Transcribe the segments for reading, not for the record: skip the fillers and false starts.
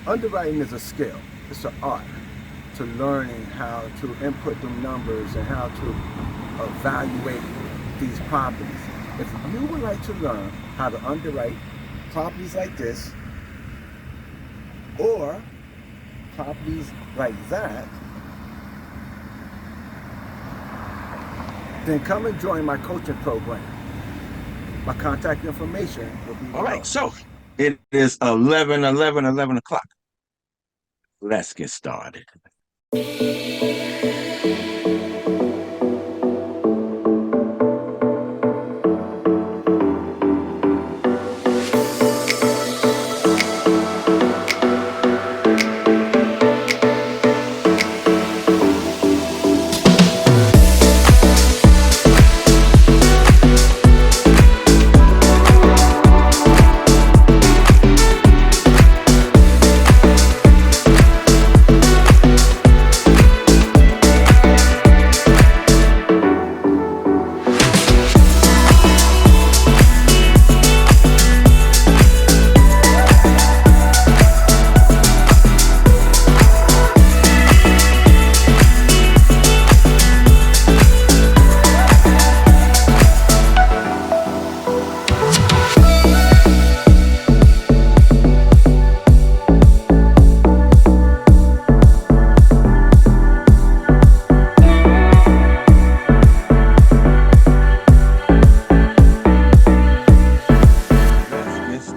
underwriting is a skill. It's an art to learning how to input the numbers and how to evaluate these properties. If you would like to learn how to underwrite properties like this or properties like that, then come and join my coaching program. My contact information will be All below. right, so it is 11 o'clock. Let's get started.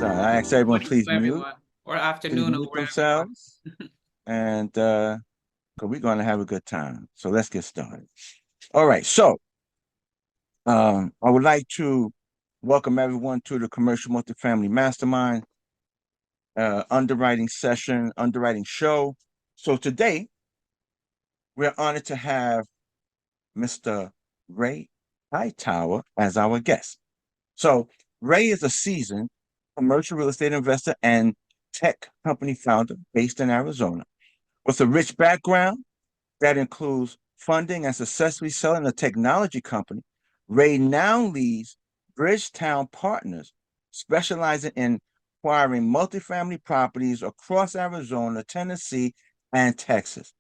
I ask everyone, Morning please to mute. everyone, or Please afternoon, or mute wherever you are. themselves, and because we're going to have a good time. So let's get started. All right. So I would like to welcome everyone to the Commercial Multifamily Mastermind underwriting session, underwriting show. So today we're honored to have Mr. Ray Hightower as our guest. So Ray is a seasoned commercial real estate investor and tech company founder based in Arizona with a rich background that includes funding and successfully selling a technology company. Ray now leads Bridgetown Partners, specializing in acquiring multifamily properties across Arizona, Tennessee, and Texas.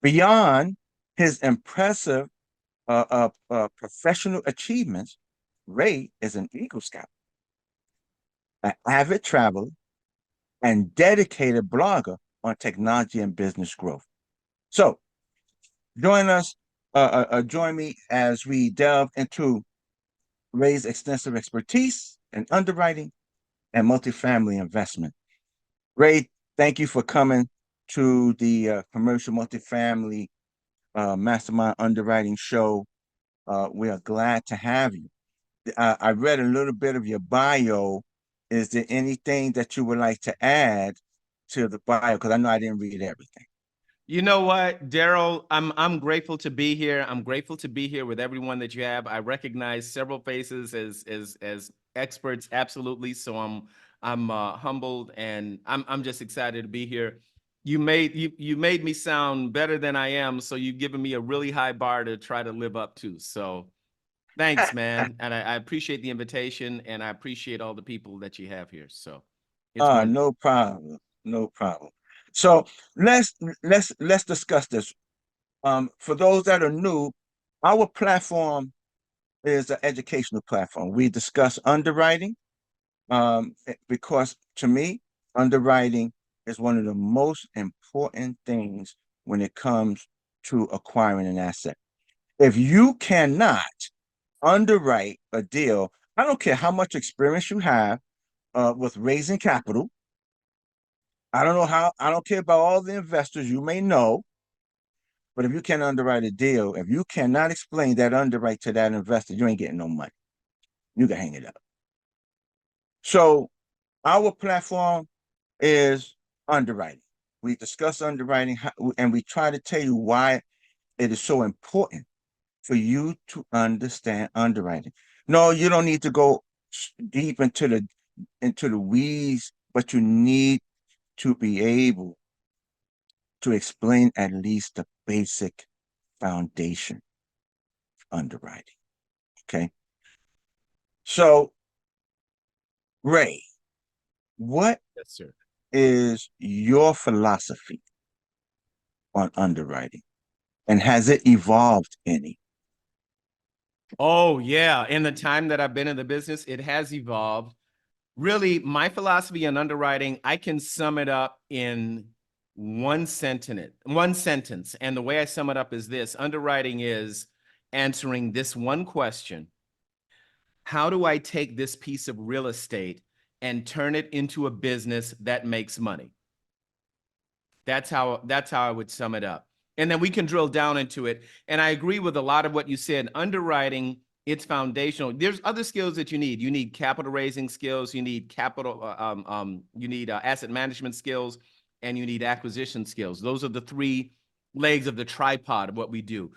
Beyond his impressive professional achievements, Ray is an Eagle Scout, an avid traveler, and dedicated blogger on technology and business growth. So join us, join me as we delve into Ray's extensive expertise in underwriting and multifamily investment. Ray, thank you for coming to the Commercial Multifamily Mastermind Underwriting Show. We are glad to have you. I read a little bit of your bio. Is there anything that you would like to add to the bio? Because I know I didn't read everything. You know what, Darryl? I'm grateful to be here. I'm grateful to be here with everyone that you have. I recognize several faces as experts, absolutely. So I'm humbled, and I'm just excited to be here. You made me sound better than I am, so you've given me a really high bar to try to live up to. So thanks, man, and I appreciate the invitation, and I appreciate all the people that you have here. So it's wonderful. No problem. No problem. So let's let's discuss this. For those that are new, our platform is an educational platform. We discuss underwriting, because to me, underwriting is one of the most important things when it comes to acquiring an asset. If you cannot underwrite a deal, I don't care how much experience you have with raising capital. I don't know how, I don't care about all the investors you may know, but if you can't underwrite a deal, if you cannot explain that underwrite to that investor, you ain't getting no money. You can hang it up. So our platform is underwriting. We discuss underwriting and we try to tell you why it is so important for you to understand underwriting. No, you don't need to go deep into the weeds, but you need to be able to explain at least the basic foundation of underwriting. Okay. So, Ray, what Yes, sir. is your philosophy on underwriting? And has it evolved any? Oh, yeah. In the time that I've been in the business, it has evolved. Really, my philosophy on underwriting, I can sum it up in one sentence. And the way I sum it up is this: underwriting is answering this one question: how do I take this piece of real estate and turn it into a business that makes money? That's how I would sum it up. And then we can drill down into it. And I agree with a lot of what you said. Underwriting, it's foundational. There's other skills that you need. You need capital raising skills. You need asset management skills, and you need acquisition skills. Those are the three legs of the tripod of what we do: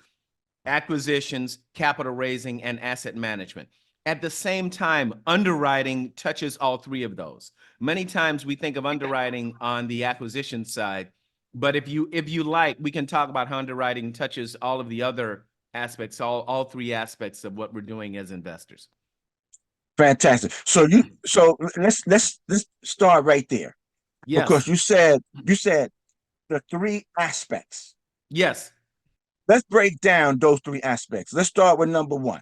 acquisitions, capital raising, and asset management. At the same time, underwriting touches all three of those. Many times we think of underwriting on the acquisition side, but if you like, we can talk about how underwriting touches all of the other aspects, all three aspects of what we're doing as investors. Fantastic. So let's start right there. Yes. Because you said the three aspects. Yes. Let's break down those three aspects. Let's start with number one.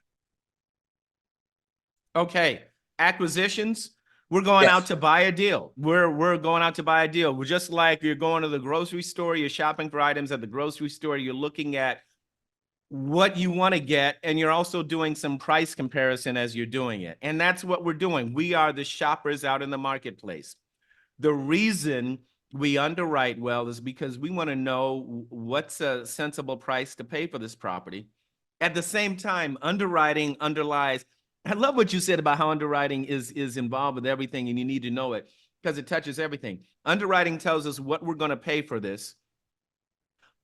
Okay. Acquisitions. We're going out Yes. to buy a deal. We're going out to buy a deal. We're just like you're going to the grocery store, you're shopping for items at the grocery store, you're looking at what you want to get, and you're also doing some price comparison as you're doing it. And that's what we're doing. We are the shoppers out in the marketplace. The reason we underwrite well is because we want to know what's a sensible price to pay for this property. At the same time, underwriting underlies. I love what you said about how underwriting is involved with everything, and you need to know it because it touches everything. Underwriting tells us what we're going to pay for this.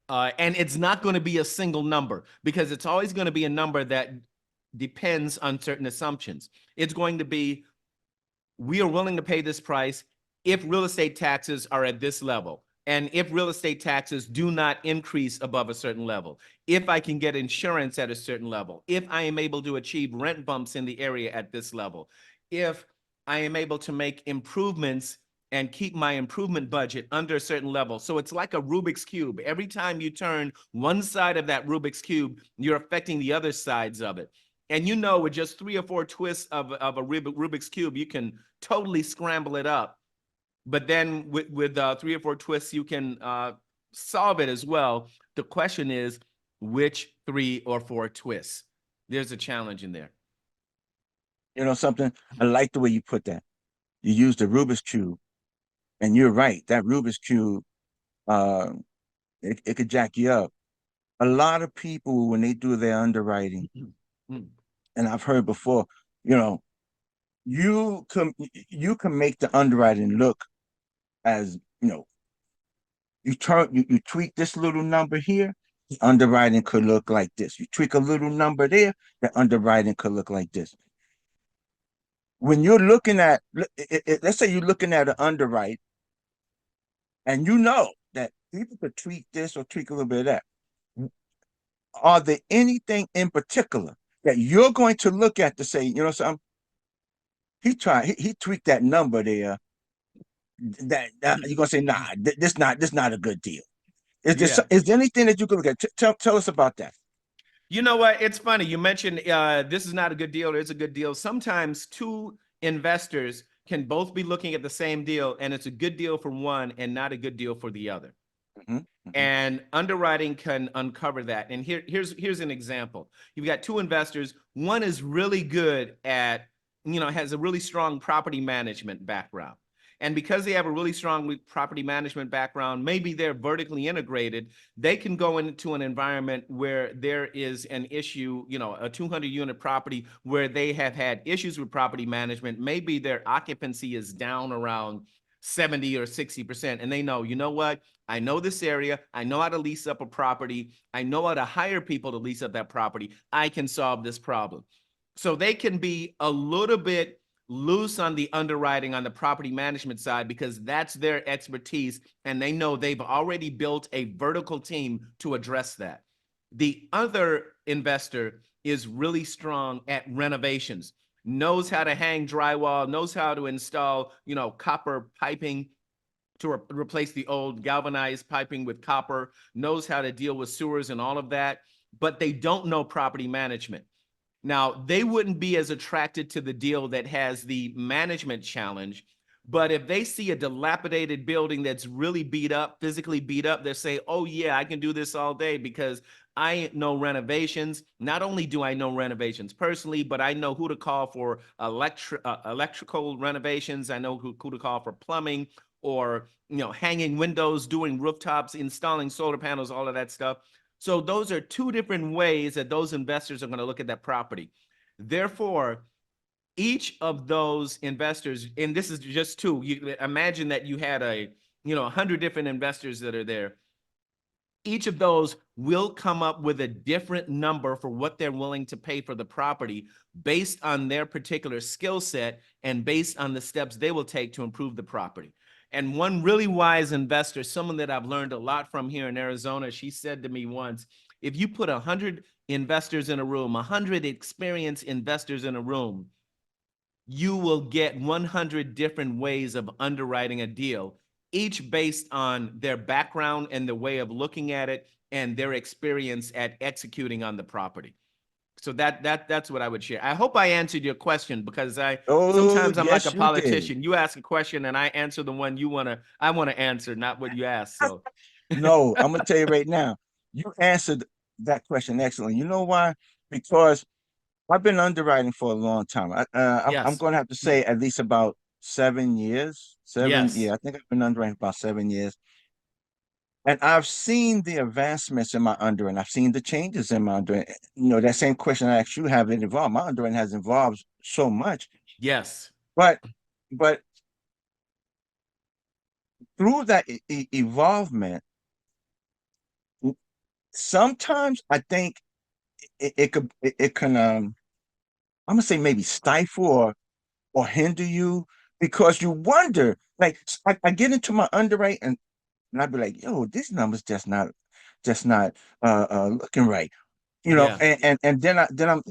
And it's not going to be a single number, because it's always going to be a number that depends on certain assumptions. It's going to be, we are willing to pay this price if real estate taxes are at this level, and if real estate taxes do not increase above a certain level, if I can get insurance at a certain level, if I am able to achieve rent bumps in the area at this level, if I am able to make improvements and keep my improvement budget under a certain level. So it's like a Rubik's Cube. Every time you turn one side of that Rubik's Cube, you're affecting the other sides of it. And you know, with just 3 or 4 twists of a Rubik's Cube, you can totally scramble it up. But then with 3 or 4 twists, you can solve it as well. The question is, which 3 or 4 twists? There's a challenge in there. You know something? I like the way you put that. You use the Rubik's Cube, and you're right. That Rubik's Cube, uh, it could jack you up. A lot of people, when they do their underwriting, and I've heard before, you know, you can make the underwriting look as, you tweak this little number here, the underwriting could look like this. You tweak a little number there, the underwriting could look like this. When you're looking at, let's say you're looking at an underwrite, and you know that people could tweak this or tweak a little bit of that. Are there anything in particular that you're going to look at to say, you know, something? He tweaked that number there. That you're gonna say, nah, this not a good deal. Is there anything that you could look at? Tell us about that. You know what? It's funny. You mentioned this is not a good deal, or it's a good deal. Sometimes two investors can both be looking at the same deal, and it's a good deal for one and not a good deal for the other. And underwriting can uncover that. And here's an example. You've got two investors. One is really good at, has a really strong property management background. And because they have a really strong property management background, maybe they're vertically integrated, they can go into an environment where there is an issue, a 200-unit property where they have had issues with property management. Maybe their occupancy is down around 70 or 60%. And they know, you know what? I know this area. I know how to lease up a property. I know how to hire people to lease up that property. I can solve this problem. So they can be a little bit loose on the underwriting on the property management side because that's their expertise, and they know they've already built a vertical team to address that. The other investor is really strong at renovations, knows how to hang drywall, knows how to install, copper piping, to replace the old galvanized piping with copper, knows how to deal with sewers and all of that, but they don't know property management. Now, they wouldn't be as attracted to the deal that has the management challenge, but if they see a dilapidated building that's really beat up, physically beat up, they'll say, oh yeah, I can do this all day because I know renovations. Not only do I know renovations personally, but I know who to call for electrical renovations. I know who to call for plumbing, or hanging windows, doing rooftops, installing solar panels, all of that stuff. So those are two different ways that those investors are going to look at that property. Therefore, each of those investors, and this is just two, you imagine that you had 100 different investors that are there. Each of those will come up with a different number for what they're willing to pay for the property based on their particular skill set and based on the steps they will take to improve the property. And one really wise investor, someone that I've learned a lot from here in Arizona, she said to me once, if you put 100 investors in a room, 100 experienced investors in a room, you will get 100 different ways of underwriting a deal, each based on their background and the way of looking at it and their experience at executing on the property. So that's what I would share. I hope I answered your question, because Oh, sometimes I'm like a yes, you did. politician. You ask a question and I answer the one I want to answer, not what you asked. So No, I'm gonna tell you right now, you answered that question excellently. You know why? Because I've been underwriting for a long time. I'm yes, going to have to say at least about 7 years. yes, I think I've been underwriting for about 7 years. And I've seen the advancements in my underwriting. I've seen the changes in my underwriting. That same question I asked you, have it evolved? My underwriting has evolved so much. yes, But but through that evolvement, sometimes I think it can I'm gonna say maybe stifle or hinder you, because you wonder, like, I get into my underwriting, and I'd be like, yo, this number's just not looking right. yeah, And then I'm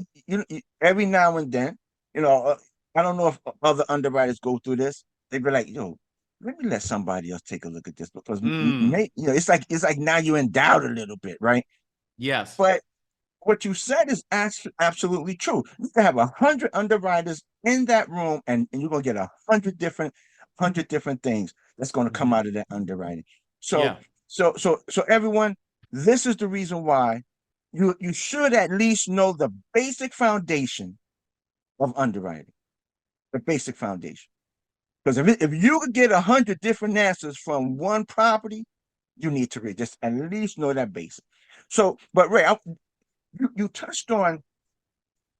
every now and then, you know uh, I don't know if other underwriters go through this. They'd be like, yo, let me let somebody else take a look at this, because it's like now you're in doubt a little bit, right? yes, But what you said is absolutely true. You can have 100 underwriters in that room, and you're gonna get 100 different things that's gonna come mhm, out of that underwriting. So yeah, so everyone, this is the reason why you should at least know the basic foundation of underwriting, the basic foundation. Because if you could get 100 different answers from one property, you need to read, just at least know that basic. So, but Ray, you touched on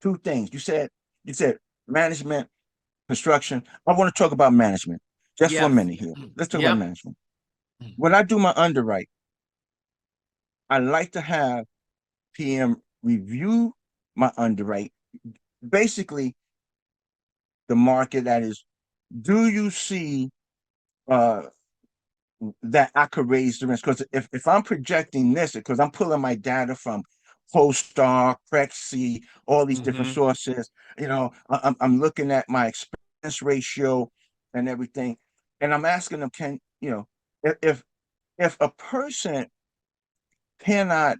two things. You said management, construction. I want to talk about management just for a yes, minute here. Let's talk about yep, management. When I do my underwrite, I like to have PM review my underwrite. Basically, the market, that is, do you see uh that I could raise the risk? Because if I'm projecting this, because I'm pulling my data from CoStar, Prexy, all these different hmm sources, I'm looking at my expense ratio and everything, and I'm asking them, if if a person cannot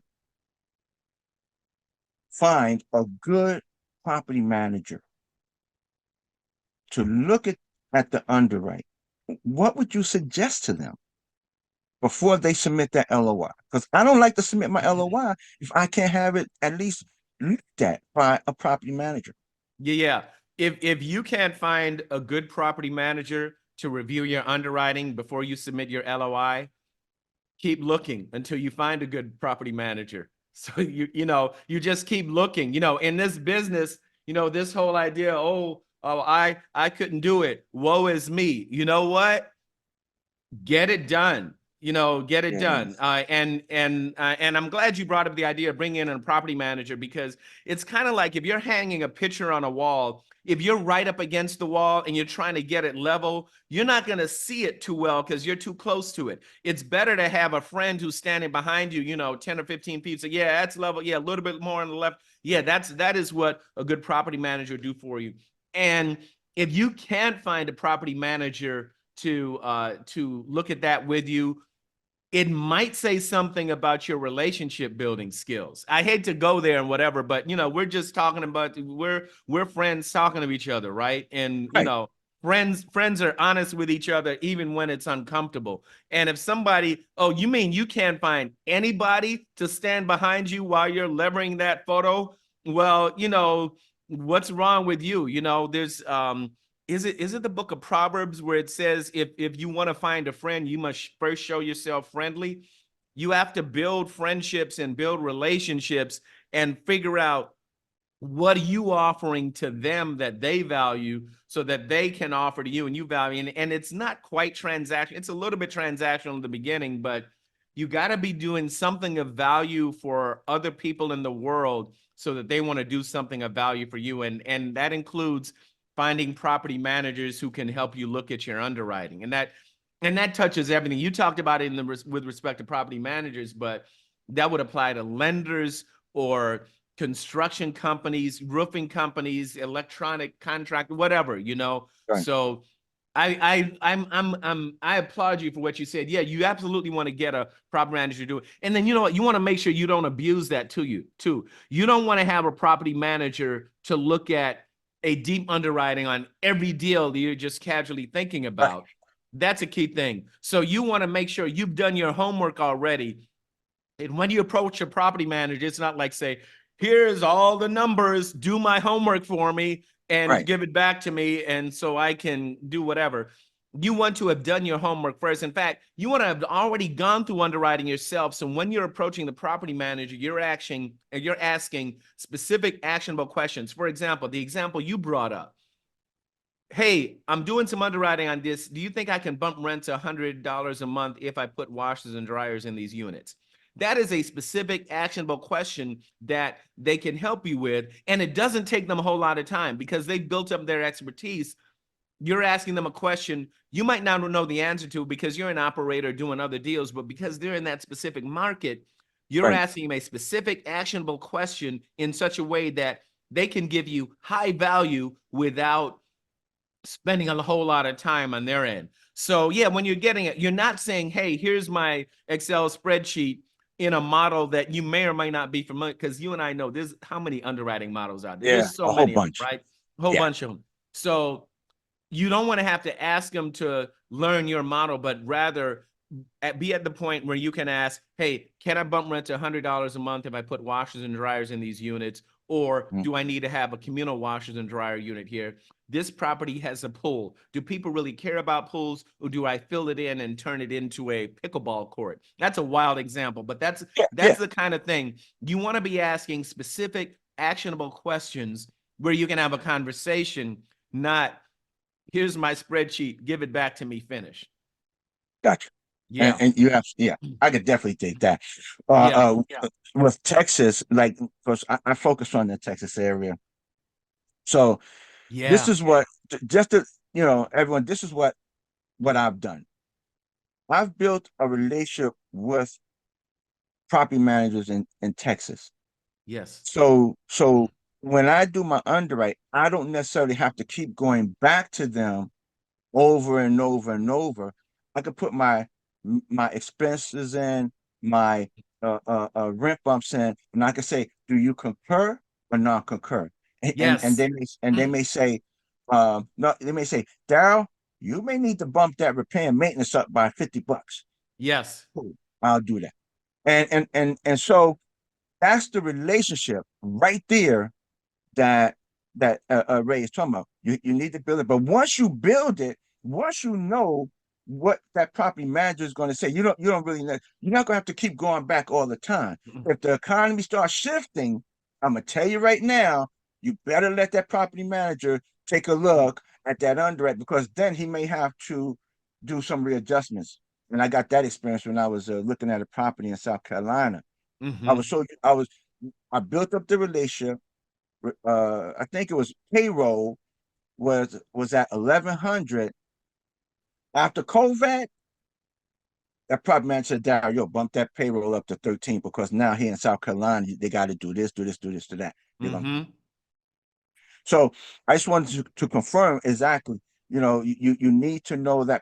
find a good property manager to look at the underwrite, what would you suggest to them before they submit that LOI? Because I don't like to submit my LOI if I can't have it at least looked at by a property manager. Yeah, yeah. If you can't find a good property manager to review your underwriting before you submit your LOI, keep looking until you find a good property manager. So you just keep looking. In this business, this whole idea, I couldn't do it. Woe is me. You know what? Get it done. Get it done. Yes. And I'm glad you brought up the idea of bringing in a property manager, because it's kind of like if you're hanging a picture on a wall, if you're right up against the wall and you're trying to get it level, you're not going to see it too well because you're too close to it. It's better to have a friend who's standing behind you, 10 or 15 feet. So yeah, that's level. Yeah, a little bit more on the left. Yeah, that is what a good property manager do for you. And if you can't find a property manager to look at that with you. It might say something about your relationship building skills. I hate to go there and whatever, but we're just talking about we're friends talking to each other, right? And Right. friends are honest with each other even when it's uncomfortable. And if somebody, oh, you mean you can't find anybody to stand behind you while you're levering that photo? Well, what's wrong with you? There's is it the book of Proverbs where it says if you want to find a friend, you must first show yourself friendly? You have to build friendships and build relationships and figure out what are you offering to them that they value so that they can offer to you and you value. And it's not quite transactional. It's a little bit transactional in the beginning, but you got to be doing something of value for other people in the world so that they want to do something of value for you. And that includes finding property managers who can help you look at your underwriting. And that touches everything. You talked about it with respect to property managers, but that would apply to lenders or construction companies, roofing companies, electronic contract, whatever, Right. So I applaud you for what you said. Yeah, you absolutely want to get a property manager to do it. And then you know what? You want to make sure you don't abuse that too. You don't want to have a property manager to look at a deep underwriting on every deal that you're just casually thinking about. Right. That's a key thing. So you want to make sure you've done your homework already. And when you approach a property manager, it's not like, say, here's all the numbers, do my homework for me and Right. give it back to me, and so I can do whatever. You want to have done your homework first. In fact, you want to have already gone through underwriting yourself. So when you're approaching the property manager, you're asking specific actionable questions. For example, the example you brought up. Hey, I'm doing some underwriting on this. Do you think I can bump rent to $100 a month if I put washers and dryers in these units? That is a specific actionable question that they can help you with. And it doesn't take them a whole lot of time because they've built up their expertise. You're asking them a question you might not know the answer to because you're an operator doing other deals, but because they're in that specific market, you're Right. asking them a specific actionable question in such a way that they can give you high value without spending a whole lot of time on their end. So yeah, when you're getting it, you're not saying, hey, here's my Excel spreadsheet in a model that you may or may not be familiar, because you and I know there's how many underwriting models out there. Yeah, There's so a whole many of them, bunch. right? A whole Yeah. bunch of them. So you don't want to have to ask them to learn your model, but rather be at the point where you can ask, hey, can I bump rent to $100 a month if I put washers and dryers in these units? Or do I need to have a communal washers and dryer unit here? This property has a pool. Do people really care about pools, or do I fill it in and turn it into a pickleball court? That's a wild example, but that's the kind of thing you want to be asking specific, actionable questions where you can have a conversation, not here's my spreadsheet, give it back to me, finish. Gotcha. Yeah. And you have, yeah, I could definitely take that. With Texas, like, because I focus on the Texas area. So this is what, just to, everyone, this is what I've done. I've built a relationship with property managers in Texas. Yes. So when I do my underwrite, I don't necessarily have to keep going back to them over and over and over. I could put my expenses in, my rent bumps in, and I could say, do you concur or not concur? And they may say, no, they may say, Darryl, you may need to bump that repair and maintenance up by $50. Yes. Cool. I'll do that. And so that's the relationship right there that Ray is talking about. You need to build it, but once you build it, once you know what that property manager is going to say, you don't really know. You're not going to have to keep going back all the time. If the economy starts shifting, I'm gonna tell you right now, you better let that property manager take a look at that underwrite, because then he may have to do some readjustments. And I got that experience when I was looking at a property in South Carolina. I built up the relationship. I think it was payroll was at 1,100. After COVID, that property manager said, Darryl, yo, bump that payroll up to 13, because now here in South Carolina, they got to do this, do that. So I just wanted to confirm exactly, you need to know that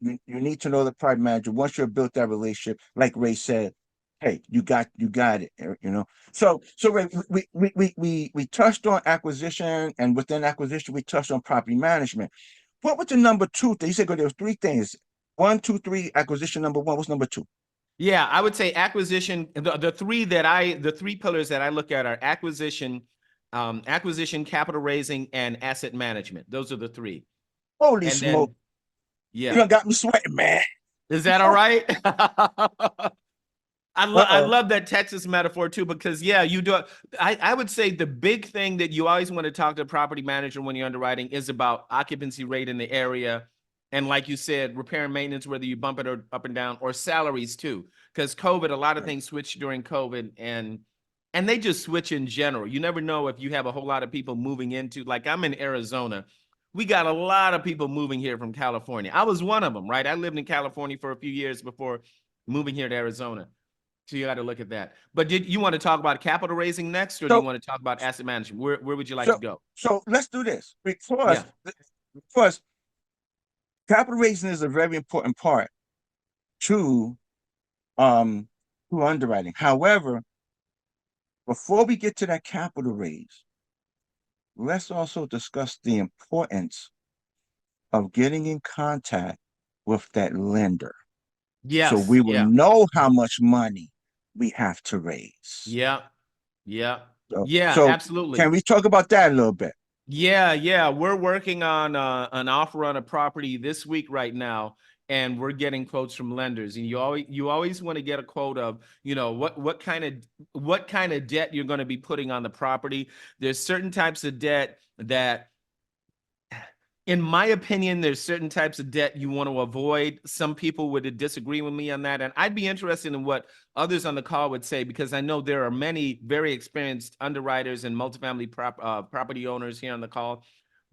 you need to know the property manager. Once you've built that relationship, like Ray said, hey, you got it, you know. So Ray, we touched on acquisition, and within acquisition, we touched on property management. What was the number two thing? You said there was three things. One, two, three, acquisition number one. What's number two? Yeah, I would say acquisition. The three pillars that I look at are acquisition, acquisition, capital raising, and asset management. Those are the three. Holy And smoke. then, You yeah, done got me sweating, man. is that all right? I Uh-oh. love that Texas metaphor too, because yeah, you do. I would say the big thing that you always want to talk to a property manager when you're underwriting is about occupancy rate in the area. And like you said, repair and maintenance, whether you bump it or up and down, or salaries too. Because COVID, a lot of things switched during COVID, and they just switch in general. You never know if you have a whole lot of people moving into, like I'm in Arizona. We got a lot of people moving here from California. I was one of them, right? I lived in California for a few years before moving here to Arizona. So you got to look at that. But did you want to talk about capital raising next, or do you So want to talk about asset management? Where would you like to so go? so let's do this. Yeah. First, capital raising is a very important part to um to underwriting. However, before we get to that capital raise, let's also discuss the importance of getting in contact with that lender. So Yes. we will Yeah. know how much money we have to raise. Yeah. Yeah. So, Yeah. so Absolutely. can we talk about that a little bit? Yeah. Yeah. We're working on an offer on a property this week right now, and we're getting quotes from lenders. And you always want to get a quote of, what kind of debt you're going to be putting on the property. There's certain types of debt that, in my opinion, there's certain types of debt you want to avoid. Some people would disagree with me on that, and I'd be interested in what others on the call would say, because I know there are many very experienced underwriters and multifamily property owners here on the call.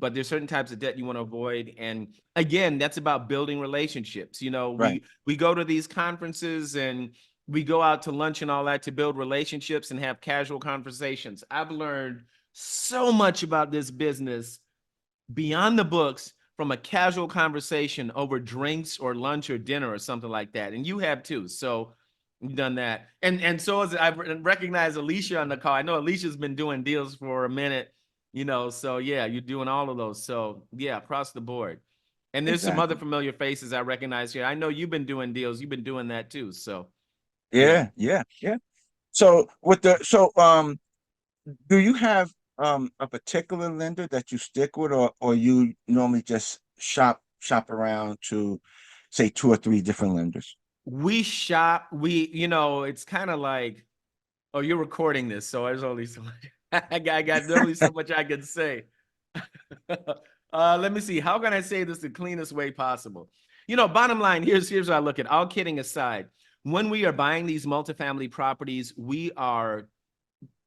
But there's certain types of debt you want to avoid, and again, that's about building relationships. Right. We go to these conferences and we go out to lunch and all that to build relationships and have casual conversations. I've learned so much about this business beyond the books from a casual conversation over drinks or lunch or dinner or something like that. And you have too. So you've done that. And so as I recognize Alicia on the call. I know Alicia's been doing deals for a minute, so yeah, you're doing all of those. So yeah, across the board. And there's some other Exactly. familiar faces I recognize here. I know you've been doing deals. You've been doing that too. So yeah. Yeah. So do you have a particular lender that you stick with, or you normally just shop around to say two or three different lenders? We shop, it's kind of like, oh, you're recording this, so there's only so much. I got only so much I can say. Let me see. How can I say this the cleanest way possible? Bottom line, here's what I look at. All kidding aside, when we are buying these multifamily properties, we are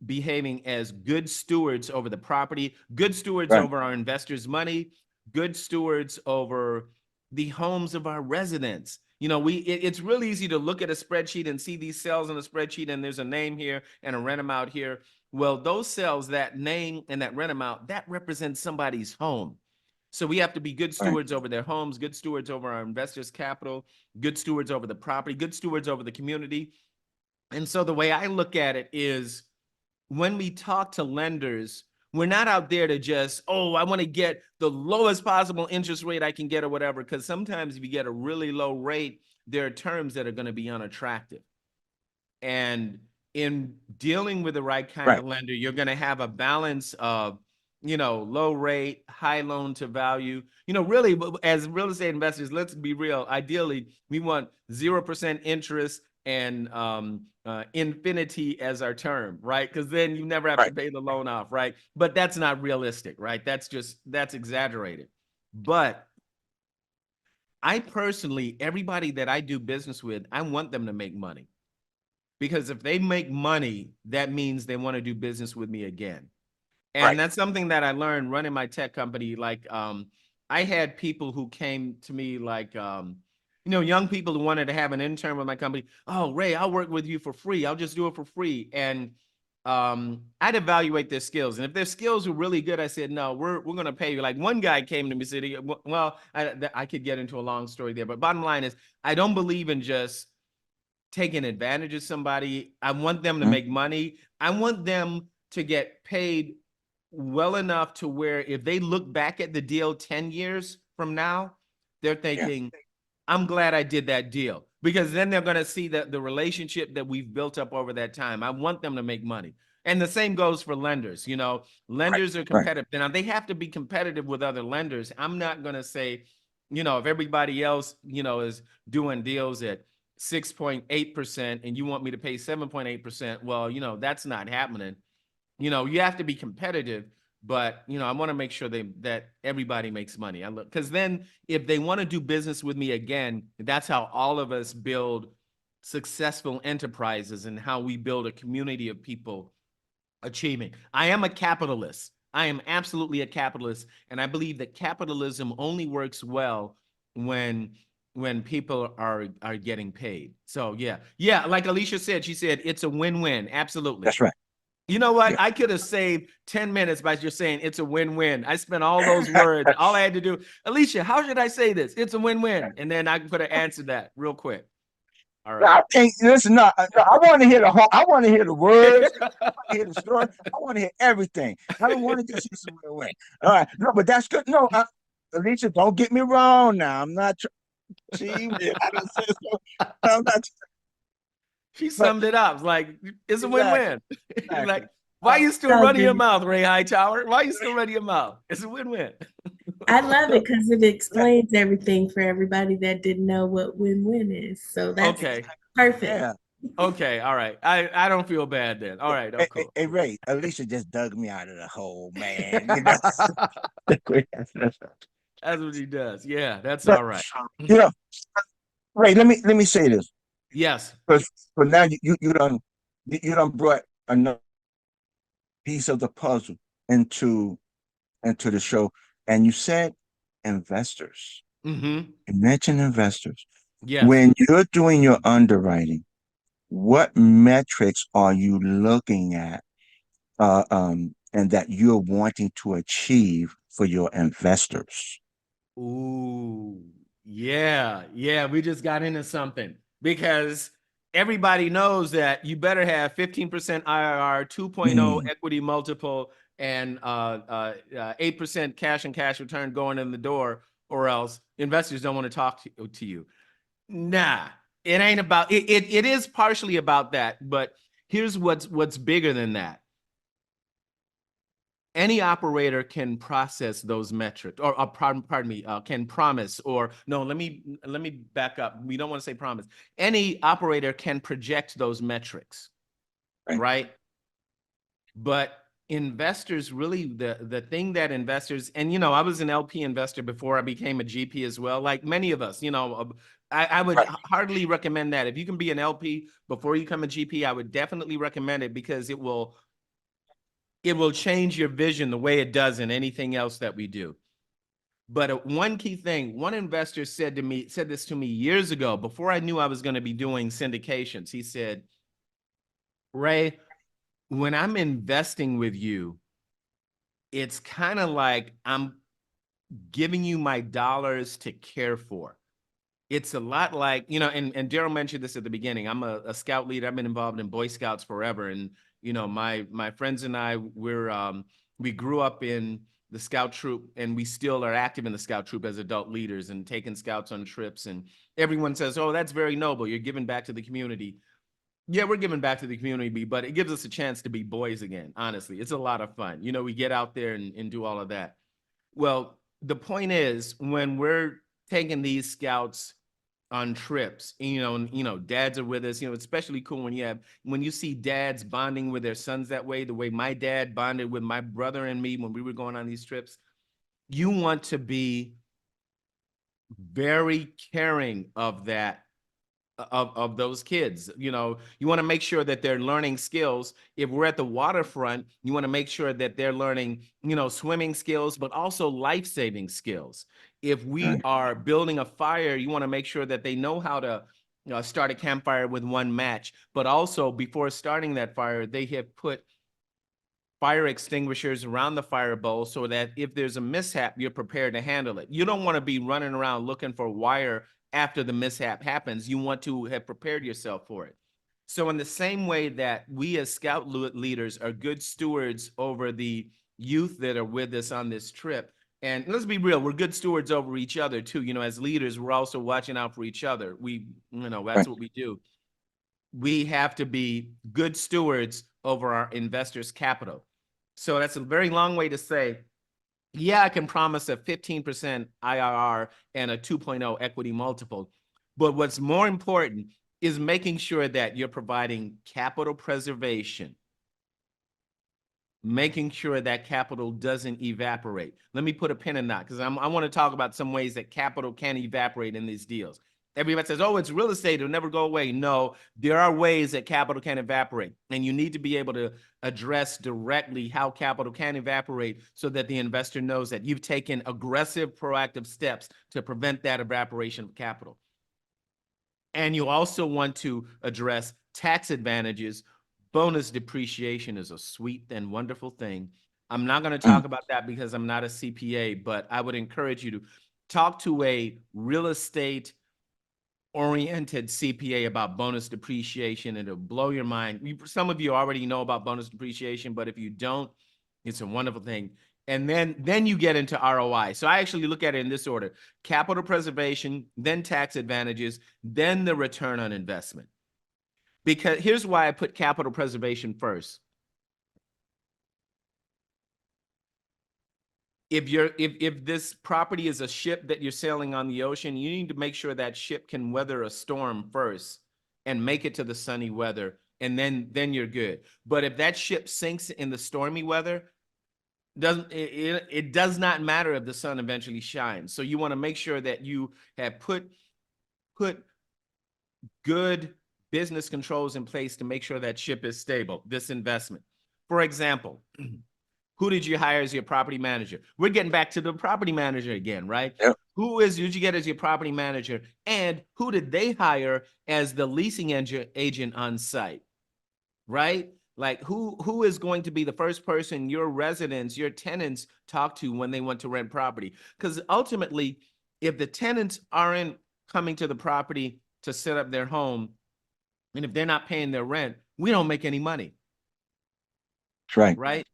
behaving as good stewards over the property, good stewards Right. over our investors' money, good stewards over the homes of our residents. It's really easy to look at a spreadsheet and see these cells on a spreadsheet, and there's a name here and a rent amount here. Well, those cells, that name and that rent amount, that represents somebody's home. So we have to be good Right. stewards over their homes, good stewards over our investors' capital, good stewards over the property, good stewards over the community. And so the way I look at it is, when we talk to lenders, we're not out there to just, oh, I want to get the lowest possible interest rate I can get or whatever. Because sometimes if you get a really low rate, there are terms that are going to be unattractive. And in dealing with the right kind Right. of lender, you're going to have a balance of, low rate, high loan to value. Really, as real estate investors, let's be real. Ideally, we want 0% interest and infinity as our term, right? Because then you never have to Right. pay the loan off, right? But that's not realistic, right? That's exaggerated. But I personally, everybody that I do business with, I want them to make money. Because if they make money, that means they want to do business with me again. And Right. that's something that I learned running my tech company. Like, I had people who came to me like, young people who wanted to have an intern with my company. Oh, Ray, I'll work with you for free. I'll just do it for free. And I'd evaluate their skills. And if their skills were really good, I said, no, we're going to pay you. Like one guy came to me and said, well, I could get into a long story there, but bottom line is I don't believe in just taking advantage of somebody. I want them to make money. I want them to get paid well enough to where if they look back at the deal 10 years from now, they're thinking, I'm glad I did that deal, because then they're going to see that the relationship that we've built up over that time. I want them to make money. And the same goes for lenders. You know, lenders are competitive. Now they have to be competitive with other lenders. I'm not going to say, you know, if everybody else, you know, is doing deals at 6.8% and you want me to pay 7.8%, well, you know, that's not happening. You know, you have to be competitive, but you know, I want to make sure that everybody makes money. Because then if they want to do business with me again, that's how all of us build successful enterprises and how we build a community of people achieving. I am a capitalist. I am absolutely a capitalist, and I believe that capitalism only works well when people are getting paid. So yeah, like Alicia said, she said it's a win-win. Absolutely. That's right. You know what? I could have saved 10 minutes by just saying it's a win-win. I spent all those words. All I had to do, Alicia, how should I say this? It's a win-win. And then I could have answered that real quick. All right. I can't listen. No, I want to hear the whole. I want to hear the words. I want to hear the story. I want to hear everything. I don't want to just hear some way. All right. No, but that's good. No, Alicia, don't get me wrong. Now I'm not. See, I don't say so. I'm not. She summed it up. Like, it's a win-win. Exactly. Like, why are you still running your mouth, Ray Hightower? Why are you still running your mouth? It's a win-win. I love it because it explains everything for everybody that didn't know what win-win is. So that's perfect. Yeah. Okay, all right. I don't feel bad then. All right, oh, cool. Hey, Ray, Alicia just dug me out of the hole, man. You know? That's what he does. Yeah, that's all right. You know, Ray, let me say this. Yes. Because now you done brought another piece of the puzzle into the show, and you said investors. Mm-hmm. You mentioned investors. Yes. When you're doing your underwriting, what metrics are you looking at, and that you're wanting to achieve for your investors? Ooh, yeah. We just got into something, because everybody knows that you better have 15% IRR, 2.0 equity multiple, and 8% cash and cash return going in the door, or else investors don't want to talk to you. Nah, it ain't about it. It is partially about that, but here's what's bigger than that. Any operator can process those metrics, or pardon me, can promise, or no, let me back up. We don't want to say promise. Any operator can project those metrics, right? But investors really, the thing that investors, and you know, I was an LP investor before I became a GP as well. Like many of us, you know, I would hardly recommend that. If you can be an LP before you become a GP, I would definitely recommend it, because it will change your vision the way it does in anything else that we do. But one key thing, one investor said this to me years ago, before I knew I was going to be doing syndications. He said, Ray, when I'm investing with you, it's kind of like I'm giving you my dollars to care for. It's a lot like, you know, and Darryl mentioned this at the beginning. I'm a scout leader. I've been involved in Boy Scouts forever. And, you know, my friends and I, we grew up in the scout troop, and we still are active in the scout troop as adult leaders and taking scouts on trips. And everyone says, oh, that's very noble. You're giving back to the community. Yeah, we're giving back to the community, but it gives us a chance to be boys again. Honestly, it's a lot of fun. You know, we get out there and do all of that. Well, the point is, when we're taking these scouts on trips, you know, dads are with us, you know, it's especially cool when you see dads bonding with their sons that way, the way my dad bonded with my brother and me when we were going on these trips. You want to be very caring of that, of those kids. You know, you want to make sure that they're learning skills. If we're at the waterfront, you want to make sure that they're learning, you know, swimming skills, but also life-saving skills. If we are building a fire, you want to make sure that they know how to start a campfire with one match, but also before starting that fire, they have put fire extinguishers around the fire bowl so that if there's a mishap, you're prepared to handle it. You don't want to be running around looking for wire after the mishap happens. You want to have prepared yourself for it. So in the same way that we as scout leaders are good stewards over the youth that are with us on this trip, and let's be real, we're good stewards over each other too. You know, as leaders, we're also watching out for each other. That's what we do. We have to be good stewards over our investors' capital. So that's a very long way to say, yeah, I can promise a 15% IRR and a 2.0 equity multiple. But what's more important is making sure that you're providing capital preservation, making sure that capital doesn't evaporate. Let me put a pin in that because I want to talk about some ways that capital can evaporate in these deals. Everybody says, oh, it's real estate, it'll never go away. No, there are ways that capital can evaporate, and you need to be able to address directly how capital can evaporate so that the investor knows that you've taken aggressive, proactive steps to prevent that evaporation of capital. And you also want to address tax advantages. Bonus depreciation is a sweet and wonderful thing. I'm not going to talk about that because I'm not a CPA, but I would encourage you to talk to a real estate oriented CPA about bonus depreciation, and it'll blow your mind. Some of you already know about bonus depreciation, but if you don't, it's a wonderful thing. And then you get into ROI. So I actually look at it in this order: capital preservation, then tax advantages, then the return on investment. Because here's why I put capital preservation first. If this property is a ship that you're sailing on the ocean, you need to make sure that ship can weather a storm first and make it to the sunny weather, and then you're good. But if that ship sinks in the stormy weather, it does not matter if the sun eventually shines. So you want to make sure that you have put good business controls in place to make sure that ship is stable, this investment. For example, who did you hire as your property manager? We're getting back to the property manager again, right? Yep. Who did you get as your property manager? And who did they hire as the leasing agent on site, right? Like who is going to be the first person your residents, your tenants talk to when they want to rent property? Because ultimately, if the tenants aren't coming to the property to set up their home, and if they're not paying their rent, we don't make any money. That's right. Right?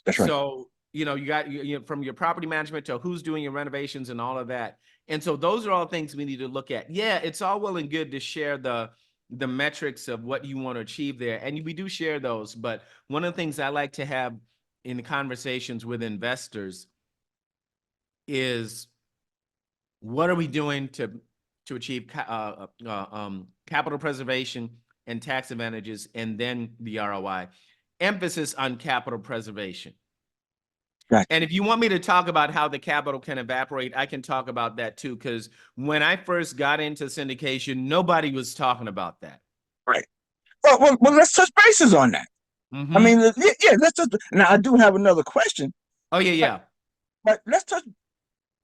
That's right. So, you got from your property management to who's doing your renovations and all of that. And so those are all things we need to look at. Yeah, it's all well and good to share the metrics of what you want to achieve there. And we do share those. But one of the things I like to have in conversations with investors is, what are we doing to achieve capital preservation and tax advantages, and then the ROI. Emphasis on capital preservation. Gotcha. And if you want me to talk about how the capital can evaporate, I can talk about that too, because when I first got into syndication, nobody was talking about that. Right. Well, let's touch bases on that. Mm-hmm. I mean, yeah, let's just, now I do have another question. Oh, yeah. But let's touch.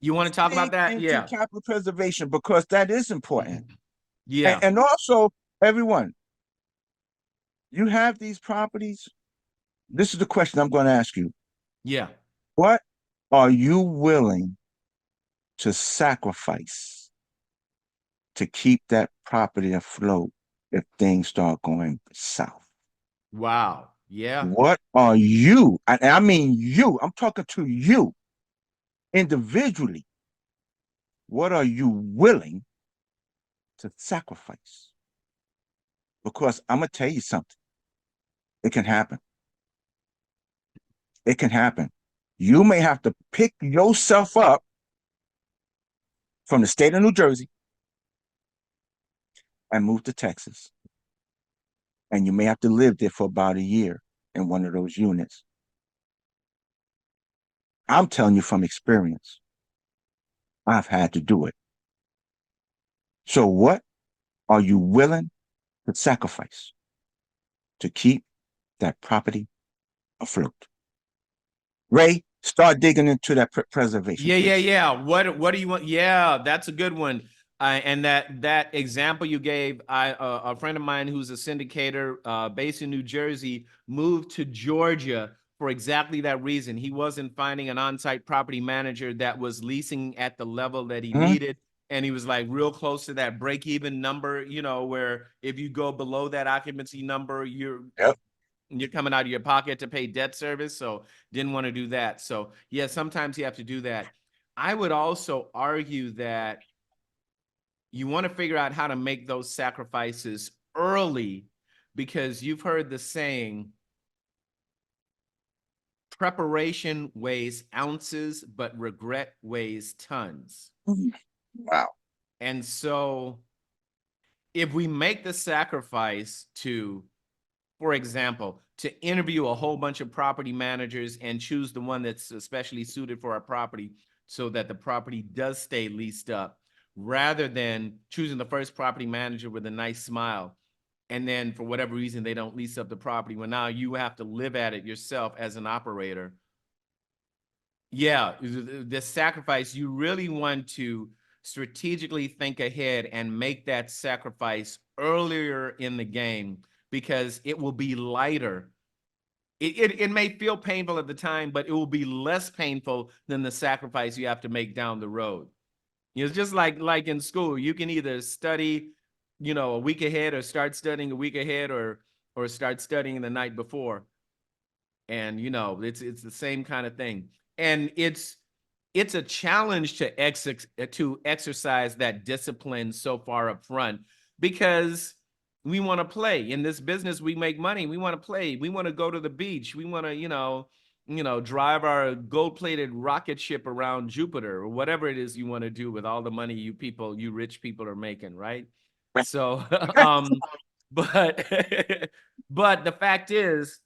You want to talk about that? Into Yeah. capital preservation, because that is important. Yeah. And also, everyone, you have these properties. This is the question I'm going to ask you. Yeah. What are you willing to sacrifice to keep that property afloat if things start going south? Wow. Yeah. What are you, and I mean you, I'm talking to you individually, what are you willing to sacrifice? Because I'm going to tell you something. It can happen. It can happen. You may have to pick yourself up from the state of New Jersey and move to Texas. And you may have to live there for about a year in one of those units. I'm telling you from experience, I've had to do it. So what are you willing to sacrifice to keep that property afloat? Ray, start digging into that preservation. Yeah. What do you want? Yeah, that's a good one. And that example you gave, a friend of mine who's a syndicator based in New Jersey moved to Georgia for exactly that reason. He wasn't finding an on-site property manager that was leasing at the level that he needed. And he was like real close to that break-even number, you know, where if you go below that occupancy number, you're coming out of your pocket to pay debt service. So didn't want to do that. So yeah, sometimes you have to do that. I would also argue that you want to figure out how to make those sacrifices early, because you've heard the saying, preparation weighs ounces, but regret weighs tons. Wow. And so if we make the sacrifice to, for example, to interview a whole bunch of property managers and choose the one that's especially suited for our property so that the property does stay leased up, rather than choosing the first property manager with a nice smile, and then for whatever reason they don't lease up the property, well, now you have to live at it yourself as an operator. Yeah, the sacrifice, you really want to strategically think ahead and make that sacrifice earlier in the game, because it will be lighter. It may feel painful at the time, but it will be less painful than the sacrifice you have to make down the road. You know, it's just like in school, you can either study, you know, a week ahead, or start studying a week ahead, or start studying the night before. And you know, it's the same kind of thing. And it's a challenge to exercise that discipline so far up front, because we want to play. In this business, we make money. We want to play. We want to go to the beach. We want to, you know, drive our gold-plated rocket ship around Jupiter, or whatever it is you want to do with all the money you rich people are making, right? So, but but the fact is,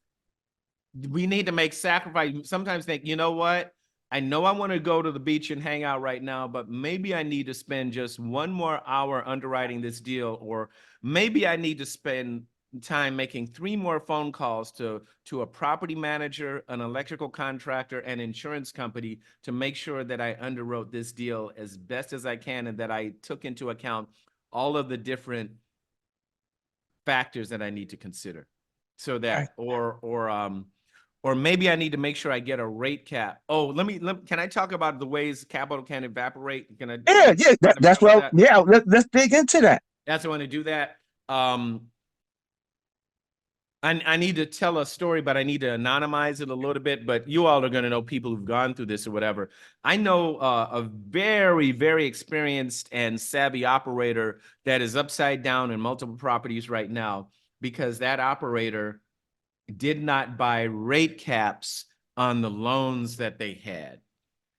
we need to make sacrifice. Sometimes think, you know what? I know I want to go to the beach and hang out right now, but maybe I need to spend just 1 more hour underwriting this deal, or maybe I need to spend time making 3 more phone calls to a property manager, an electrical contractor, and insurance company to make sure that I underwrote this deal as best as I can, and that I took into account all of the different factors that I need to consider. So that, or maybe I need to make sure I get a rate cap. Oh, can I talk about the ways capital can evaporate? Can I? Yeah. That's what. Yeah, let's dig into that. That's why I want to do that. I need to tell a story, but I need to anonymize it a little bit. But you all are going to know people who've gone through this or whatever. I know a very, very experienced and savvy operator that is upside down in multiple properties right now, because that operator did not buy rate caps on the loans that they had.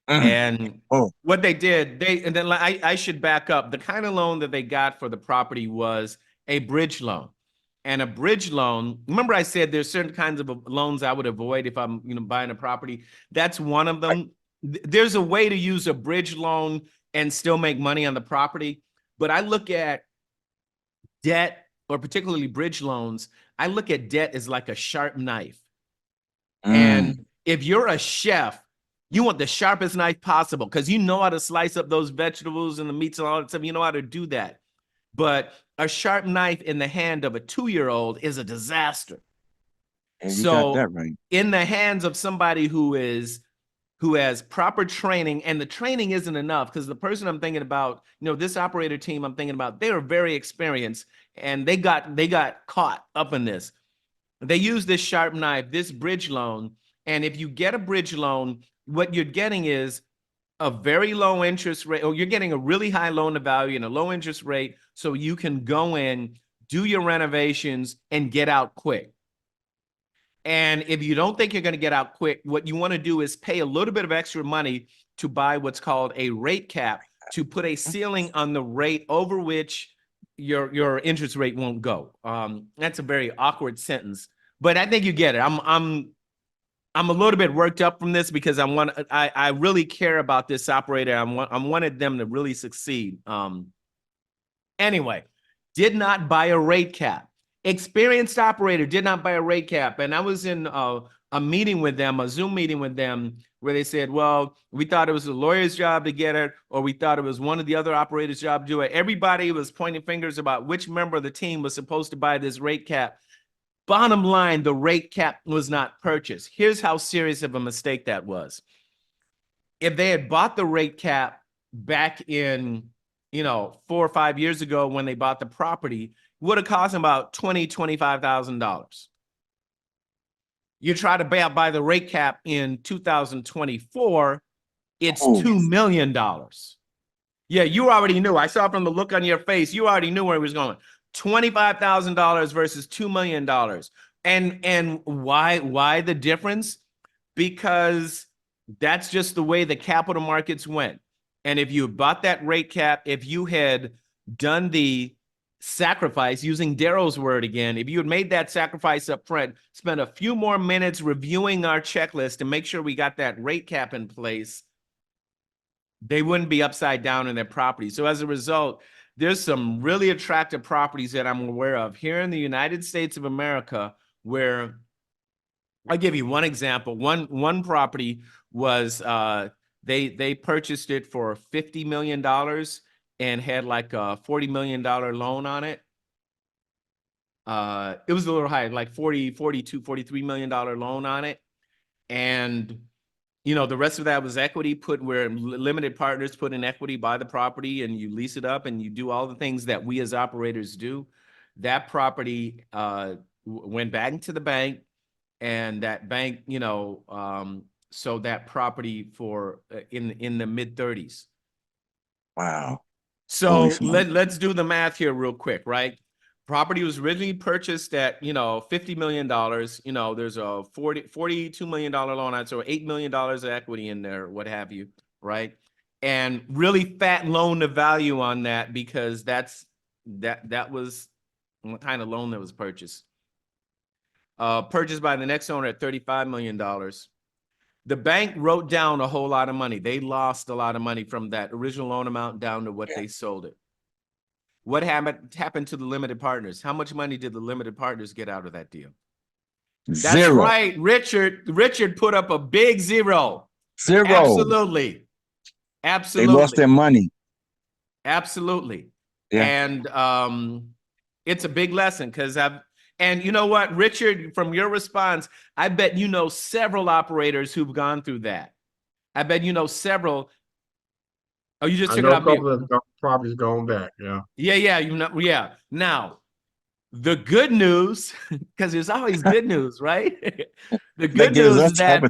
And what they did, and then I should back up. The kind of loan that they got for the property was a bridge loan. And a bridge loan, remember I said there's certain kinds of loans I would avoid if I'm, buying a property. That's one of them. There's a way to use a bridge loan and still make money on the property. But I look at debt, or particularly bridge loans, I look at debt as like a sharp knife. And if you're a chef, you want the sharpest knife possible, because you know how to slice up those vegetables and the meats and all that stuff. You know how to do that. But a sharp knife in the hand of a 2-year-old is a disaster. And you got that right. In the hands of somebody who has proper training, and the training isn't enough, because the person I'm thinking about, this operator team I'm thinking about, they are very experienced, and they got caught up in this. They use this sharp knife, this bridge loan, and if you get a bridge loan, what you're getting is a very low interest rate, or you're getting a really high loan to value and a low interest rate, so you can go in, do your renovations, and get out quick. And if you don't think you're going to get out quick, what you want to do is pay a little bit of extra money to buy what's called a rate cap, to put a ceiling on the rate over which your interest rate won't go. That's a very awkward sentence, but I think you get it. I'm a little bit worked up from this, because I really care about this operator. I wanted them to really succeed. Anyway, did not buy a rate cap. Experienced operator did not buy a rate cap. And I was in a meeting with them, a Zoom meeting with them, where they said, well, we thought it was the lawyer's job to get it, or we thought it was one of the other operators' job to do it. Everybody was pointing fingers about which member of the team was supposed to buy this rate cap. Bottom line, the rate cap was not purchased. Here's how serious of a mistake that was. If they had bought the rate cap back in, 4 or 5 years ago when they bought the property, would have cost them about $25,000. You try to buy the rate cap in 2024, it's $2 million. Yeah, you already knew. I saw from the look on your face, you already knew where it was going. $25,000 versus $2 million. And why the difference? Because that's just the way the capital markets went. And if you bought that rate cap, if you had done the sacrifice, using Darryl's word again, if you had made that sacrifice up front, spent a few more minutes reviewing our checklist to make sure we got that rate cap in place, they wouldn't be upside down in their property. So as a result, there's some really attractive properties that I'm aware of here in the United States of America where I'll give you one example. One property was they purchased it for $50 million and had like a $40 million loan on it. It was a little high, like 42, $43 million loan on it. And, the rest of that was equity where limited partners put in equity, buy the property, and you lease it up and you do all the things that we as operators do. That property went back into the bank, and that bank, sold that property for in the mid-30s. Wow. So let's do the math here real quick, right? Property was originally purchased at, $50 million. There's a $42 million loan on it, so $8 million of equity in there, what have you, right? And really fat loan to value on that, because that was what kind of loan that was purchased. Purchased by the next owner at $35 million. The bank wrote down a whole lot of money. They lost a lot of money from that original loan amount down to what they sold it. What happened to the limited partners? How much money did the limited partners get out of that deal? That's Zero. right, Richard. Richard put up a big zero. Zero. Absolutely. They lost their money. Absolutely. Yeah. And it's a big lesson, because and you know what, Richard, from your response, I bet you know several operators who've gone through that. I bet you know several. Oh, you just took it off mute. I know a couple of properties going back, yeah. Yeah, yeah. Now, the good news, because there's always good news, right? The good news is that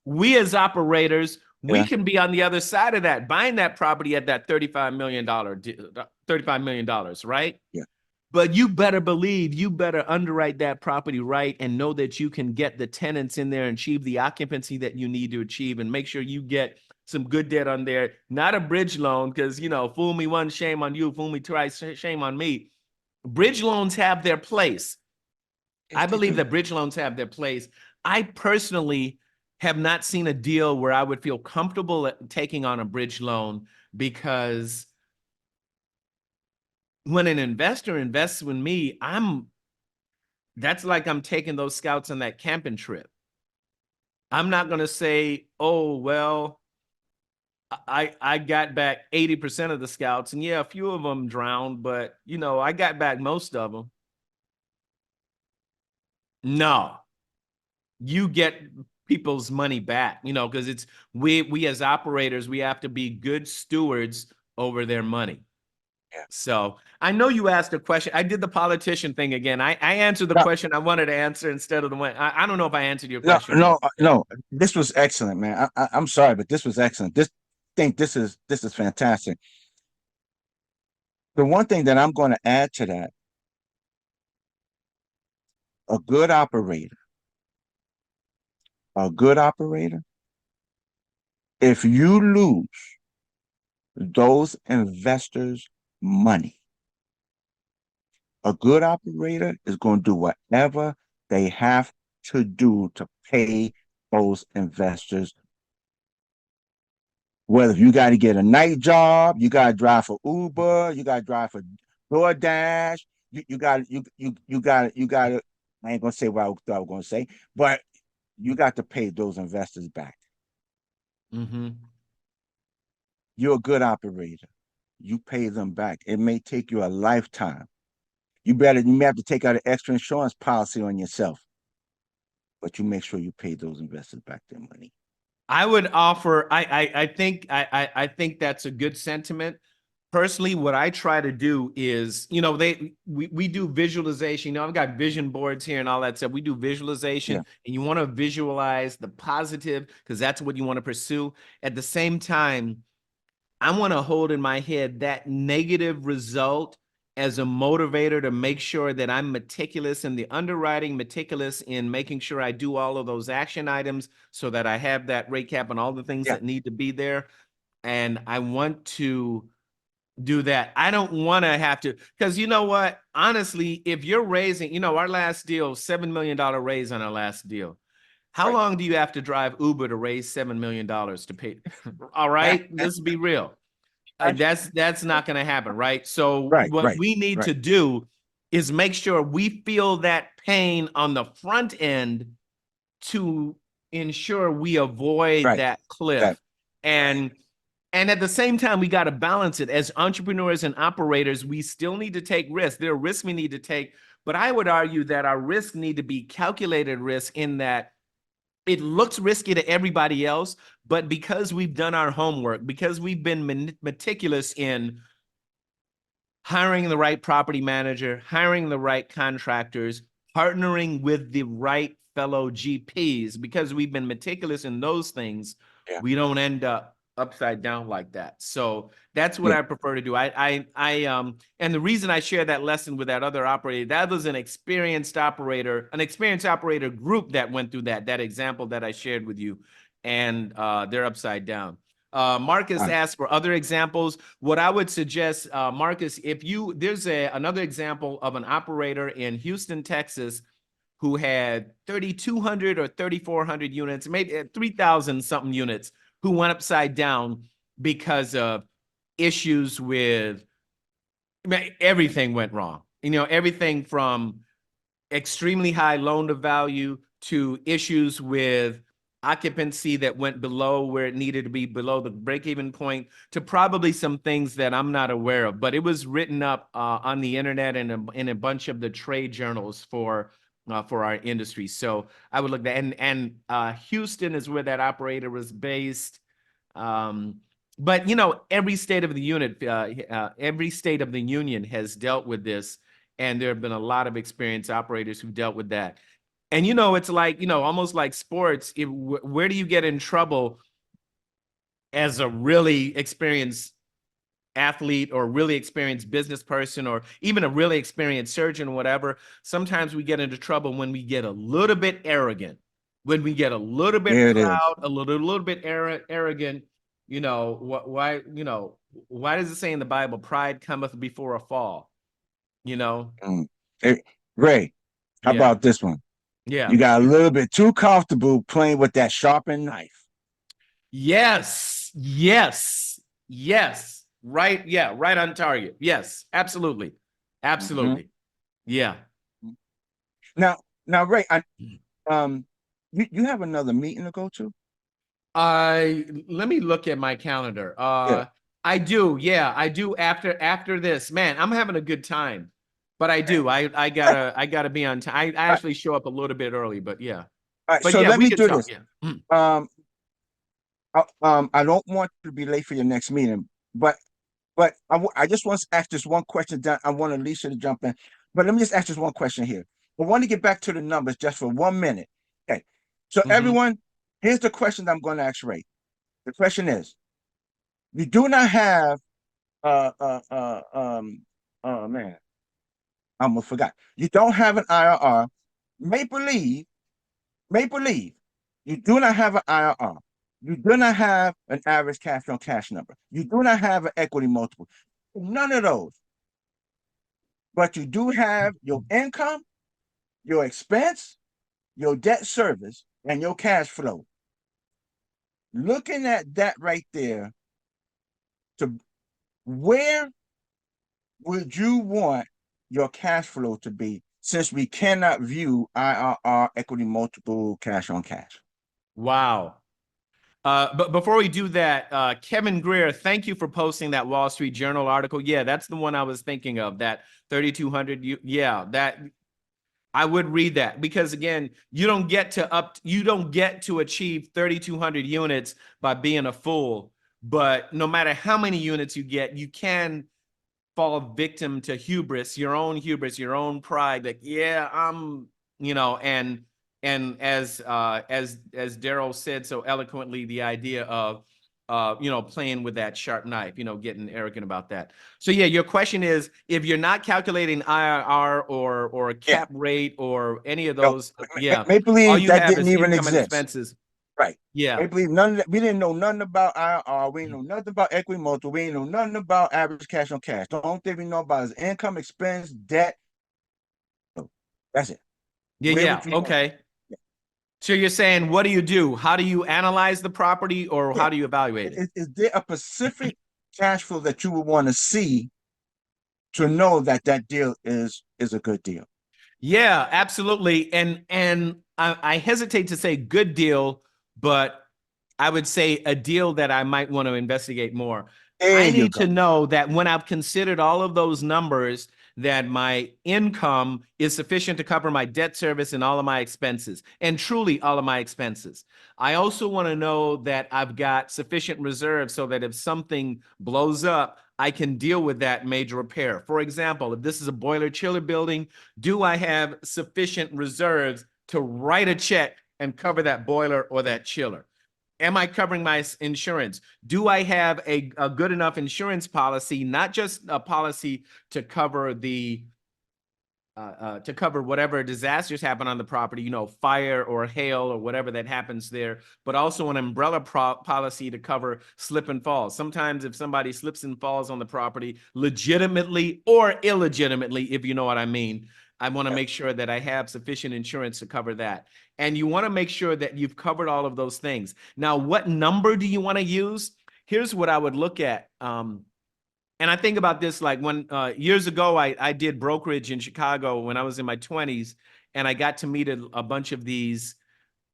we as operators, we can be on the other side of that, buying that property at that $35 million, right? Yeah. But you better believe, you better underwrite that property right and know that you can get the tenants in there and achieve the occupancy that you need to achieve, and make sure you get some good debt on there, not a bridge loan, because, fool me once, shame on you, fool me twice, shame on me. Bridge loans have their place. I believe that bridge loans have their place. I personally have not seen a deal where I would feel comfortable taking on a bridge loan, because when an investor invests with me, that's like I'm taking those scouts on that camping trip. I'm not going to say, oh, well, I got back 80% of the scouts, and yeah, a few of them drowned, but I got back most of them. No, you get people's money back, because it's we as operators, we have to be good stewards over their money. Yeah. So I know you asked a question. I did the politician thing again. I answered the question I wanted to answer instead of the one. I don't know if I answered your question. No. This was excellent, man. I'm sorry, but this was excellent. This is fantastic. The one thing that I'm going to add to that, a good operator, if you lose those investors' money, a good operator is going to do whatever they have to do to pay those investors. Whether you got to get a night job, you got to drive for Uber, you got to drive for DoorDash, you got. I ain't gonna say what I thought I was gonna say, but you got to pay those investors back. Mm-hmm. You're a good operator. You pay them back. It may take you a lifetime. You may have to take out an extra insurance policy on yourself, but you make sure you pay those investors back their money. I would offer. I think that's a good sentiment. Personally, what I try to do is, we do visualization. I've got vision boards here and all that stuff. We do visualization, Yeah. and you want to visualize the positive because that's what you want to pursue. At the same time, I want to hold in my head that negative result as a motivator to make sure that I'm meticulous in the underwriting, meticulous in making sure I do all of those action items so that I have that rate cap and all the things Yeah. that need to be there. And I want to do that. I don't want to have to, because you know what? Honestly, if you're raising, our last deal, $7 million raise on our last deal. How Right. long do you have to drive Uber to raise $7 million to pay? All right, let's be real. That's not going to happen, right? So what we need to do is make sure we feel that pain on the front end to ensure we avoid that cliff. And at the same time, we got to balance it. As entrepreneurs and operators, we still need to take risks. There are risks we need to take, but I would argue that our risks need to be calculated risk in that it looks risky to everybody else, but because we've done our homework, because we've been meticulous in hiring the right property manager, hiring the right contractors, partnering with the right fellow GPs, because we've been meticulous in those things, we don't end up upside down like that. So that's what I prefer to do. And the reason I share that lesson with that other operator, that was an experienced operator group that went through that example that I shared with you, and they're upside down. Marcus asked for other examples. What I would suggest, Marcus, there's another example of an operator in Houston, Texas, who had 3,200 or 3,400 units, maybe 3,000 something units, who went upside down because of issues with everything went wrong. Everything from extremely high loan to value to issues with occupancy that went below where it needed to be, below the break-even point, to probably some things that I'm not aware of. But it was written up on the internet and in a bunch of the trade journals for our industry. So I would look at that. And Houston is where that operator was based. But every state of the union has dealt with this, and there have been a lot of experienced operators who dealt with that. And it's like, almost like sports. Where do you get in trouble as a really experienced athlete or really experienced business person or even a really experienced surgeon or whatever? Sometimes we get into trouble when we get a little bit arrogant, when we get a little bit proud, a little bit arrogant. Why does it say in the Bible, pride cometh before a fall? Hey, Ray, how about this one? Yeah. You got a little bit too comfortable playing with that sharpened knife. Yes. Right. Yeah. Right on target. Yes. Absolutely. Yeah. Now, Ray, you have another meeting to go to? Let me look at my calendar. I do. Yeah, I do. After this, man, I'm having a good time. But I do. I gotta be on time. I actually show up a little bit early, but yeah. All right, but so yeah, let we me can do talk. this. Yeah. I don't want you to be late for your next meeting, but I just want to ask this one question. I want Alicia to jump in, but let me just ask this one question here. I want to get back to the numbers just for 1 minute. Okay, so everyone, here's the question I'm going to ask Ray. The question is, you do not have oh man, I almost forgot. You don't have an IRR. Maple Leaf, you do not have an IRR. You do not have an average cash on cash number. You do not have an equity multiple. None of those. But you do have your income, your expense, your debt service, and your cash flow. Looking at that right there, where would you want your cash flow to be, since we cannot view IRR, equity multiple, cash on cash? Wow. But before we do that, Kevin Greer, thank you for posting that Wall Street Journal article. Yeah, that's the one I was thinking of, that 3,200. Yeah, that I would read that, because again, you don't get to achieve 3,200 units by being a fool. But no matter how many units you get, you can fall victim to hubris, your own pride. Like, yeah, and as Darryl said so eloquently, the idea of playing with that sharp knife, getting arrogant about that. So yeah, your question is, if you're not calculating IRR or Yeah. cap rate or any of No, those, yeah, Make all believe you that have didn't is even income and exist. expenses. Right. Yeah. Make believe none of that. We didn't know nothing about IRR. We didn't know nothing about equity multiple. We didn't know nothing about average cash on cash. The only thing we know about is income, expense, debt. That's it. Yeah. Okay. So you're saying, what do you do? How do you analyze the property, or how do you evaluate it? Is there a specific cash flow that you would want to see to know that that deal is a good deal? Yeah, absolutely. And I hesitate to say good deal, but I would say a deal that I might want to investigate more. I need to know that when I've considered all of those numbers, that my income is sufficient to cover my debt service and all of my expenses, and truly all of my expenses. I also want to know that I've got sufficient reserves so that if something blows up, I can deal with that major repair. For example, if this is a boiler chiller building, do I have sufficient reserves to write a check and cover that boiler or that chiller? Am I covering my insurance? Do I have a good enough insurance policy, not just a policy to cover to cover whatever disasters happen on the property, fire or hail or whatever that happens there, but also an umbrella policy to cover slip and falls. Sometimes if somebody slips and falls on the property, legitimately or illegitimately, if you know what I mean, I want to make sure that I have sufficient insurance to cover that. And you want to make sure that you've covered all of those things. Now, what number do you want to use? Here's what I would look at. And I think about this like when years ago, I did brokerage in Chicago when I was in my 20s, and I got to meet a bunch of these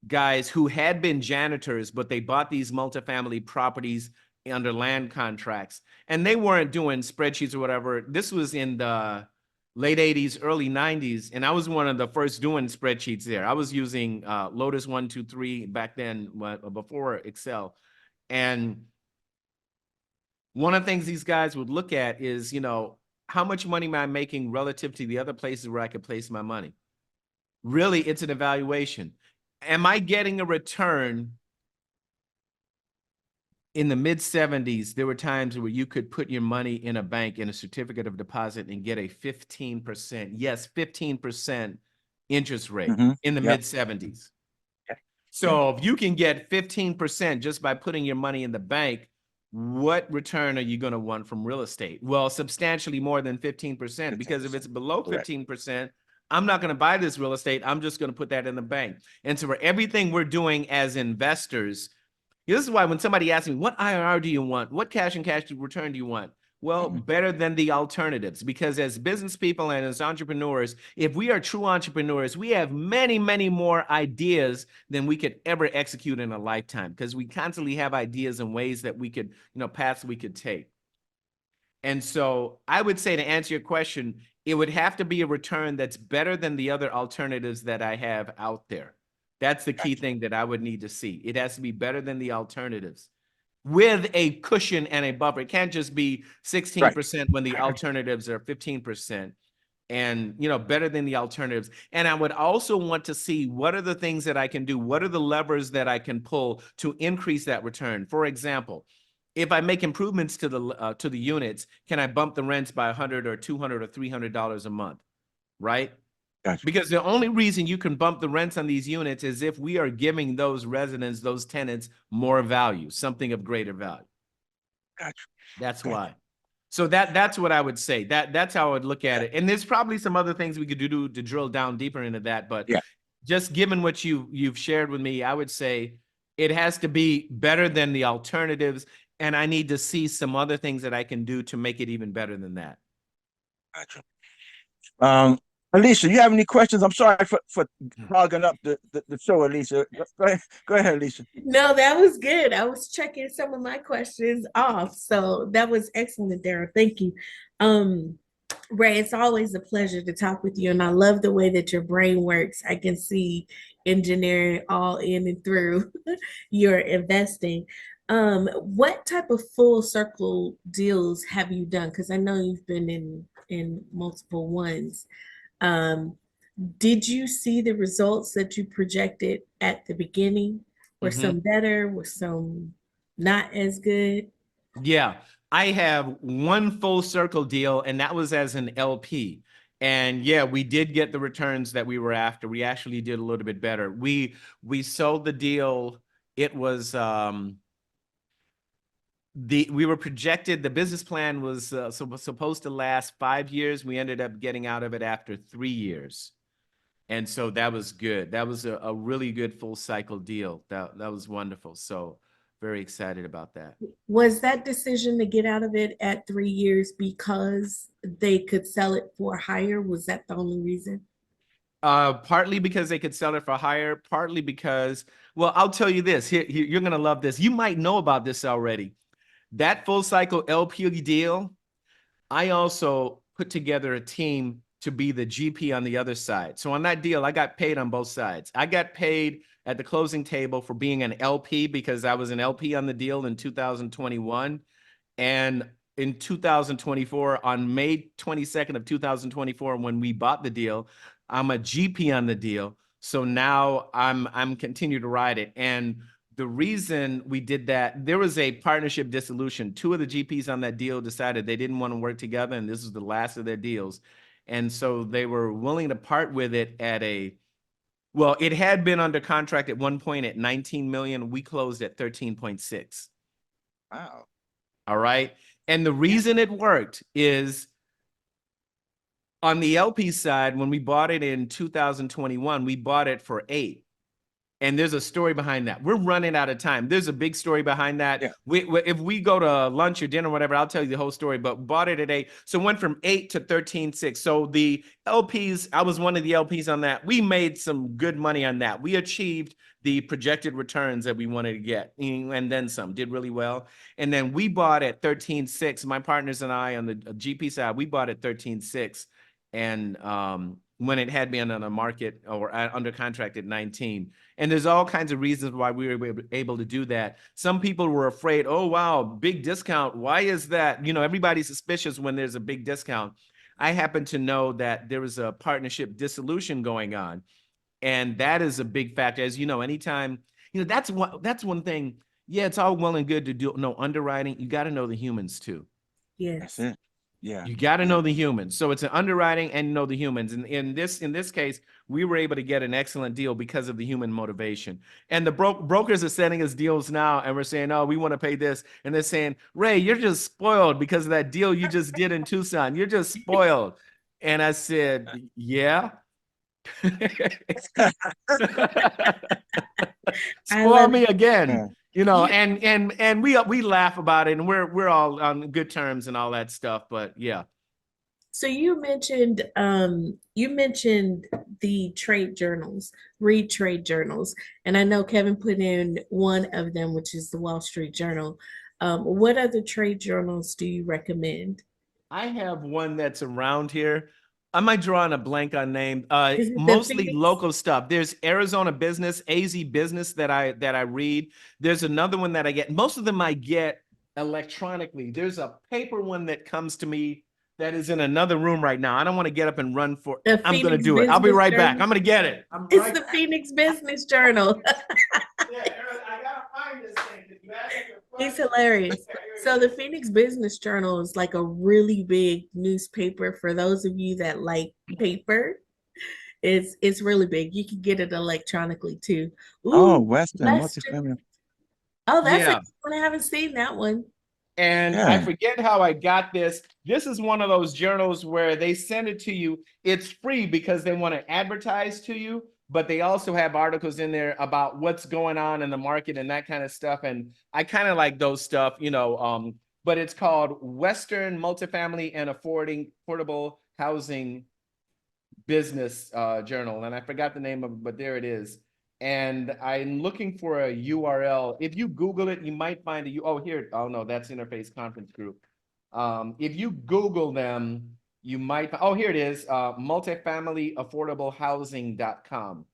guys who had been janitors, but they bought these multifamily properties under land contracts, and they weren't doing spreadsheets or whatever. This was in the late 80s, early 90s, and I was one of the first doing spreadsheets there. I was using Lotus 123 back then, before Excel. And one of the things these guys would look at is, how much money am I making relative to the other places where I could place my money? Really, it's an evaluation. Am I getting a return? In the mid 70s, there were times where you could put your money in a bank in a certificate of deposit and get a 15%, yes, 15% interest rate in the mid 70s. So if you can get 15% just by putting your money in the bank, what return are you going to want from real estate? Well, substantially more than 15%, because if it's below 15%, I'm not going to buy this real estate. I'm just going to put that in the bank. And so for everything we're doing as investors, this is why when somebody asks me, what IRR do you want? What cash and cash return do you want? Well, better than the alternatives, because as business people and as entrepreneurs, if we are true entrepreneurs, we have many, many more ideas than we could ever execute in a lifetime, because we constantly have ideas and ways that we could, paths we could take. And so I would say, to answer your question, it would have to be a return that's better than the other alternatives that I have out there. That's the key thing that I would need to see. It has to be better than the alternatives with a cushion and a buffer. It can't just be 16% when the alternatives are 15%, and, better than the alternatives. And I would also want to see, what are the things that I can do? What are the levers that I can pull to increase that return? For example, if I make improvements to the units, can I bump the rents by $100 or $200 or $300 a month? Right? Gotcha. Because the only reason you can bump the rents on these units is if we are giving those residents, those tenants, more value, something of greater value. Gotcha. That's why. So that's what I would say. That's how I would look at it. And there's probably some other things we could do to drill down deeper into that. But just given what you've shared with me, I would say it has to be better than the alternatives. And I need to see some other things that I can do to make it even better than that. Gotcha. Alicia, you have any questions? I'm sorry for hogging up the show, Alicia. Go ahead, Alicia. No, that was good. I was checking some of my questions off. So that was excellent, Darryl. Thank you. Ray, it's always a pleasure to talk with you. And I love the way that your brain works. I can see engineering all in and through your investing. What type of full circle deals have you done? Because I know you've been in multiple ones. Um, did you see the results that you projected at the beginning? Were some better? Were some not as good? Yeah, I have one full circle deal, and that was as an LP. And yeah, we did get the returns that we were after. We actually did a little bit better. We sold the deal. It was we were projected, the business plan was supposed to last 5 years. We ended up getting out of it after 3 years. And so that was good. That was a really good full cycle deal. That was wonderful. So very excited about that. Was that decision to get out of it at 3 years because they could sell it for higher? Was that the only reason? Partly because they could sell it for higher, partly because, well, I'll tell you this. Here, you're going to love this. You might know about this already. That full cycle LP deal, I also put together a team to be the GP on the other side. So on that deal, I got paid on both sides. I got paid at the closing table for being an LP because I was an LP on the deal in 2021. And in 2024, on May 22nd of 2024, when we bought the deal, I'm a GP on the deal. So now I'm continue to ride it. And the reason we did that, there was a partnership dissolution. 2 of the GPs on that deal decided they didn't want to work together, and this was the last of their deals. And so they were willing to part with it at well, it had been under contract at one point at 19 million. We closed at 13.6. Wow. All right. And the reason it worked is on the LP side, when we bought it in 2021, we bought it for 8. And there's a story behind that. We're running out of time. There's a big story behind that. Yeah. If we go to lunch or dinner or whatever, I'll tell you the whole story, but bought it at 8. So it went from 8 to 13.6. So the LPs, I was one of the LPs on that. We made some good money on that. We achieved the projected returns that we wanted to get and then some, did really well. And then we bought at 13.6. My partners and I on the GP side, we bought at 13.6. And when it had been on the market or under contract at 19. And there's all kinds of reasons why we were able to do that. Some people were afraid, oh, wow, big discount. Why is that? You know, everybody's suspicious when there's a big discount. I happen to know that there was a partnership dissolution going on. And that is a big factor. As you know, anytime, you know, that's one thing. Yeah, it's all well and good to know underwriting. You got to know the humans too. Yes. That's it. Yeah. You got to know the humans. So it's an underwriting and know the humans. And in this case, we were able to get an excellent deal because of the human motivation. And the brokers are sending us deals now, and we're saying, oh, we want to pay this. And they're saying, Ray, you're just spoiled because of that deal you just did in Tucson. You're just spoiled. And I said, yeah. Spoil me again. Yeah. You know, and we laugh about it, and we're all on good terms and all that stuff. But yeah. So you mentioned the trade journals, read trade journals, and I know Kevin put in one of them, which is the Wall Street Journal. What other trade journals do you recommend? I have one that's around here. I might draw on a blank on name. Is it the Mostly Phoenix? local stuff. There's Arizona Business, AZ Business that I read. There's another one that I get. Most of them I get electronically. There's a paper one that comes to me that is in another room right now. I don't want to get up and run for it. The I'm going to Phoenix do it. I'll be Business right back. Journal? I'm going to get it. It's the Phoenix Business Journal. Yeah, I gotta find this thing. He's hilarious. So the Phoenix Business Journal is like a really big newspaper for those of you that like paper. It's really big. You can get it electronically too. Oh, Ooh, Western Lester. multifamily. Oh, that's Yeah. a good one. I haven't seen that one. And Yeah. I forget how I got this. This is one of those journals where they send it to you. It's free because they want to advertise to you, but they also have articles in there about what's going on in the market and that kind of stuff. And I kind of like those stuff, you know, but it's called Western Multifamily and Affordable Housing business journal, and I forgot the name of it, but there it is. And I'm looking for a URL. If you Google it, you might find oh, here. Oh no, that's Interface Conference Group. If you Google them, you might, oh, here it is, multifamilyaffortablehousing.com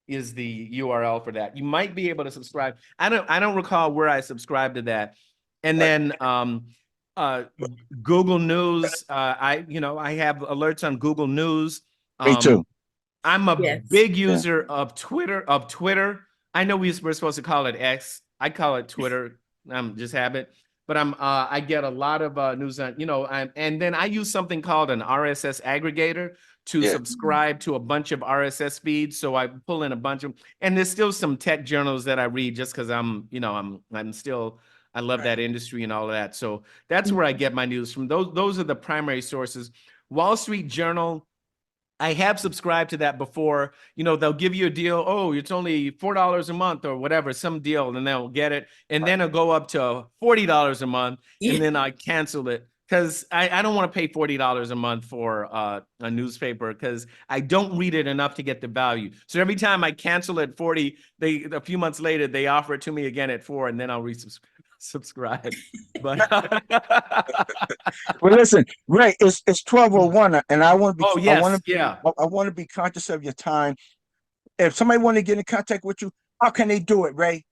is the URL for that. You might be able to subscribe. I don't recall where I subscribed to that. And then Google News, I have alerts on Google News. Me too. I'm a Yes. big user of Twitter. I know we're supposed to call it X. I call it Twitter. I'm just habit. But I get a lot of news on, and then I use something called an RSS aggregator to subscribe to a bunch of RSS feeds. So I pull in a bunch of, and there's still some tech journals that I read just because I'm still, I love that industry and all of that. So that's where I get my news from. Those are the primary sources. Wall Street Journal, I have subscribed to that before. They'll give you a deal. Oh, it's only $4 a month or whatever, some deal, and they'll get it. And then it'll go up to $40 a month. And then I cancel it because I don't want to pay $40 a month for a newspaper because I don't read it enough to get the value. So every time I cancel at 40, a few months later, they offer it to me again at 4, and then I'll subscribe. But Well, listen, Ray, it's 12:01, and I want to be. Oh, yes, I want to be conscious of your time. If somebody want to get in contact with you, how can they do it, Ray?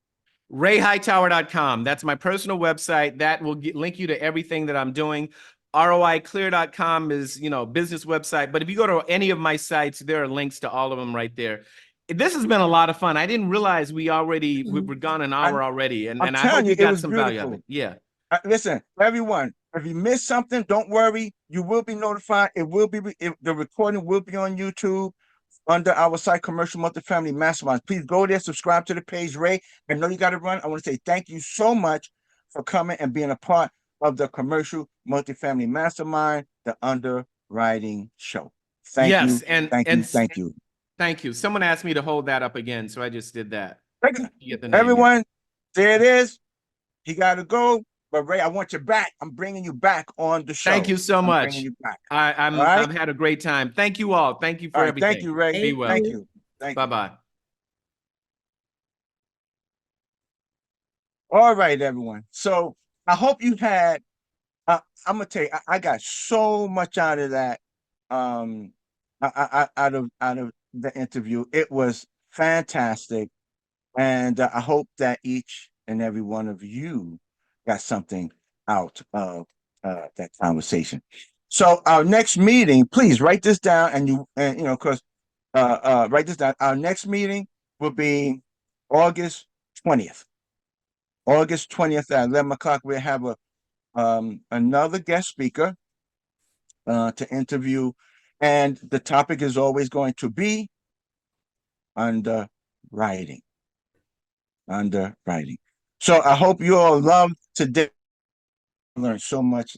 RayHightower.com. That's my personal website. That will link you to everything that I'm doing. ROIClear.com is, business website. But if you go to any of my sites, there are links to all of them right there. This has been a lot of fun. I didn't realize we've gone an hour already, and I hope you got some value out of it. Yeah. Listen, everyone, if you missed something, don't worry. You will be notified. The recording will be on YouTube under our site, Commercial Multifamily Masterminds. Please go there, subscribe to the page. Ray, I know you got to run. I want to say thank you so much for coming and being a part of the Commercial Multifamily Mastermind, the Underwriting Show. Thank you. Thank you. Thank you. Someone asked me to hold that up again, so I just did that. Everyone, there it is. He got to go. But Ray, I want you back. I'm bringing you back on the show. Thank you so much. Bringing you back. I've had a great time. Thank you all. Thank you for everything. Thank you, Ray. Be well. Thank you. Bye-bye. All right, everyone. So I hope you had. I'm gonna tell you, I got so much out of that. Out of the interview, it was fantastic, and I hope that each and every one of you got something out of that conversation. So our next meeting, please write this down, because write this down. Our next meeting will be August 20th. August 20th at 11 o'clock. We'll have another guest speaker to interview, and the topic is always going to be underwriting. So I hope you all loved today. Learned so much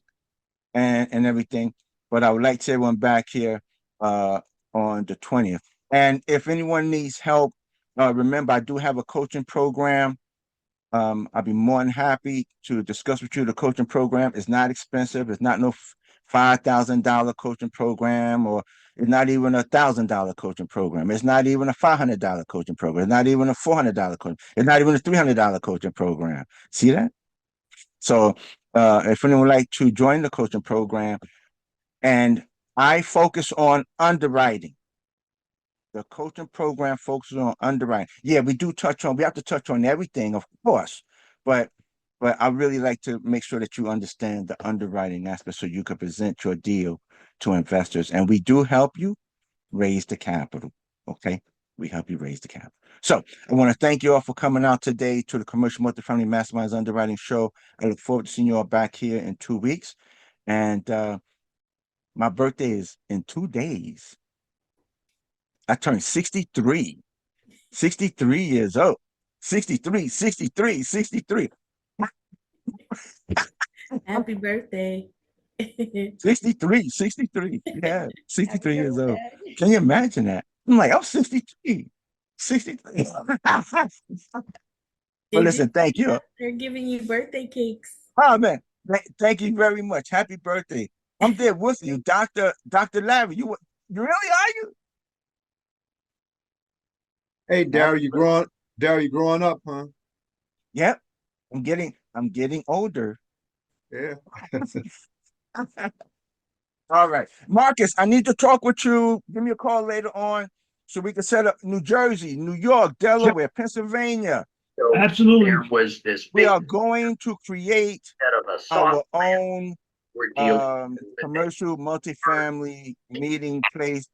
and everything, but I would like to see everyone back here on the 20th. And if anyone needs help, remember I do have a coaching program. I'll be more than happy to discuss with you. The coaching program is not expensive. It's not no $5,000 coaching program, or it's not even $1,000 coaching program. It's not even a $500 coaching program. It's not even a $400 coaching. It's not even a $300 coaching program. See that? So if anyone would like to join the coaching program, and I focus on underwriting. The coaching program focuses on underwriting. Yeah, we have to touch on everything, of course, but I really like to make sure that you understand the underwriting aspect so you can present your deal to investors. And we do help you raise the capital. Okay. We help you raise the capital. So I want to thank you all for coming out today to the Commercial Multifamily Masterminds Underwriting Show. I look forward to seeing you all back here in 2 weeks. And my birthday is in 2 days. I turned 63. 63 years old. 63. Happy birthday. 63. Yeah, 63 years old. Can you imagine that? I'm like, I'm 63. 63. Well, listen, thank you. They're giving you birthday cakes. Oh, man. Thank you very much. Happy birthday. I'm there with you. Dr. Larry, you really are you? Hey, Darryl, you growing up, huh? Yep. I'm getting older. Yeah. All right. Marcus, I need to talk with you. Give me a call later on so we can set up New Jersey, New York, Delaware, Pennsylvania. Absolutely. There was this We big are going to create set of a our soft own we're dealing with it. commercial multifamily meeting place.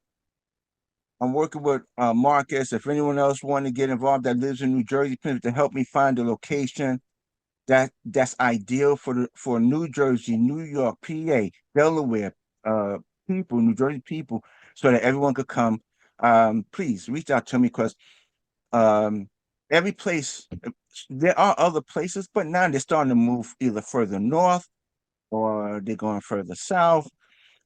I'm working with Marcus. If anyone else want to get involved that lives in New Jersey, please to help me find a location that's ideal for New Jersey, New York, PA, Delaware people, New Jersey people, so that everyone could come. Please reach out to me because every place there are other places, but now they're starting to move either further north or they're going further south.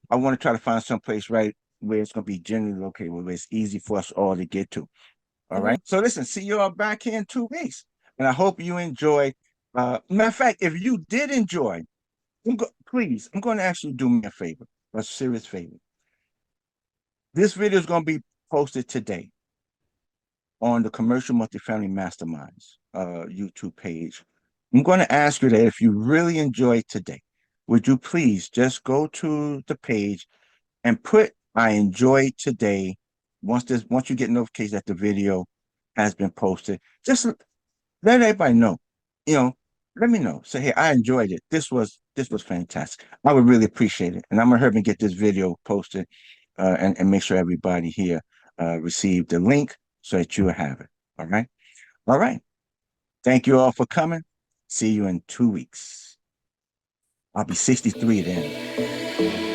I want to try to find some place right where it's going to be generally located, where it's easy for us all to get to. All right. So listen, see you all back here in 2 weeks. And I hope you enjoyed. Matter of fact, if you did enjoy, please, I'm going to ask you to do me a favor, a serious favor. This video is going to be posted today on the Commercial Multifamily Masterminds YouTube page. I'm going to ask you that if you really enjoyed today, would you please just go to the page and put "I enjoyed today" once you get notification that the video has been posted. Just let everybody know. Let me know. Say, hey, I enjoyed it. This was fantastic. I would really appreciate it. And I'm gonna hurry and get this video posted and make sure everybody here received the link so that you have it. All right. All right. Thank you all for coming. See you in 2 weeks. I'll be 63 then.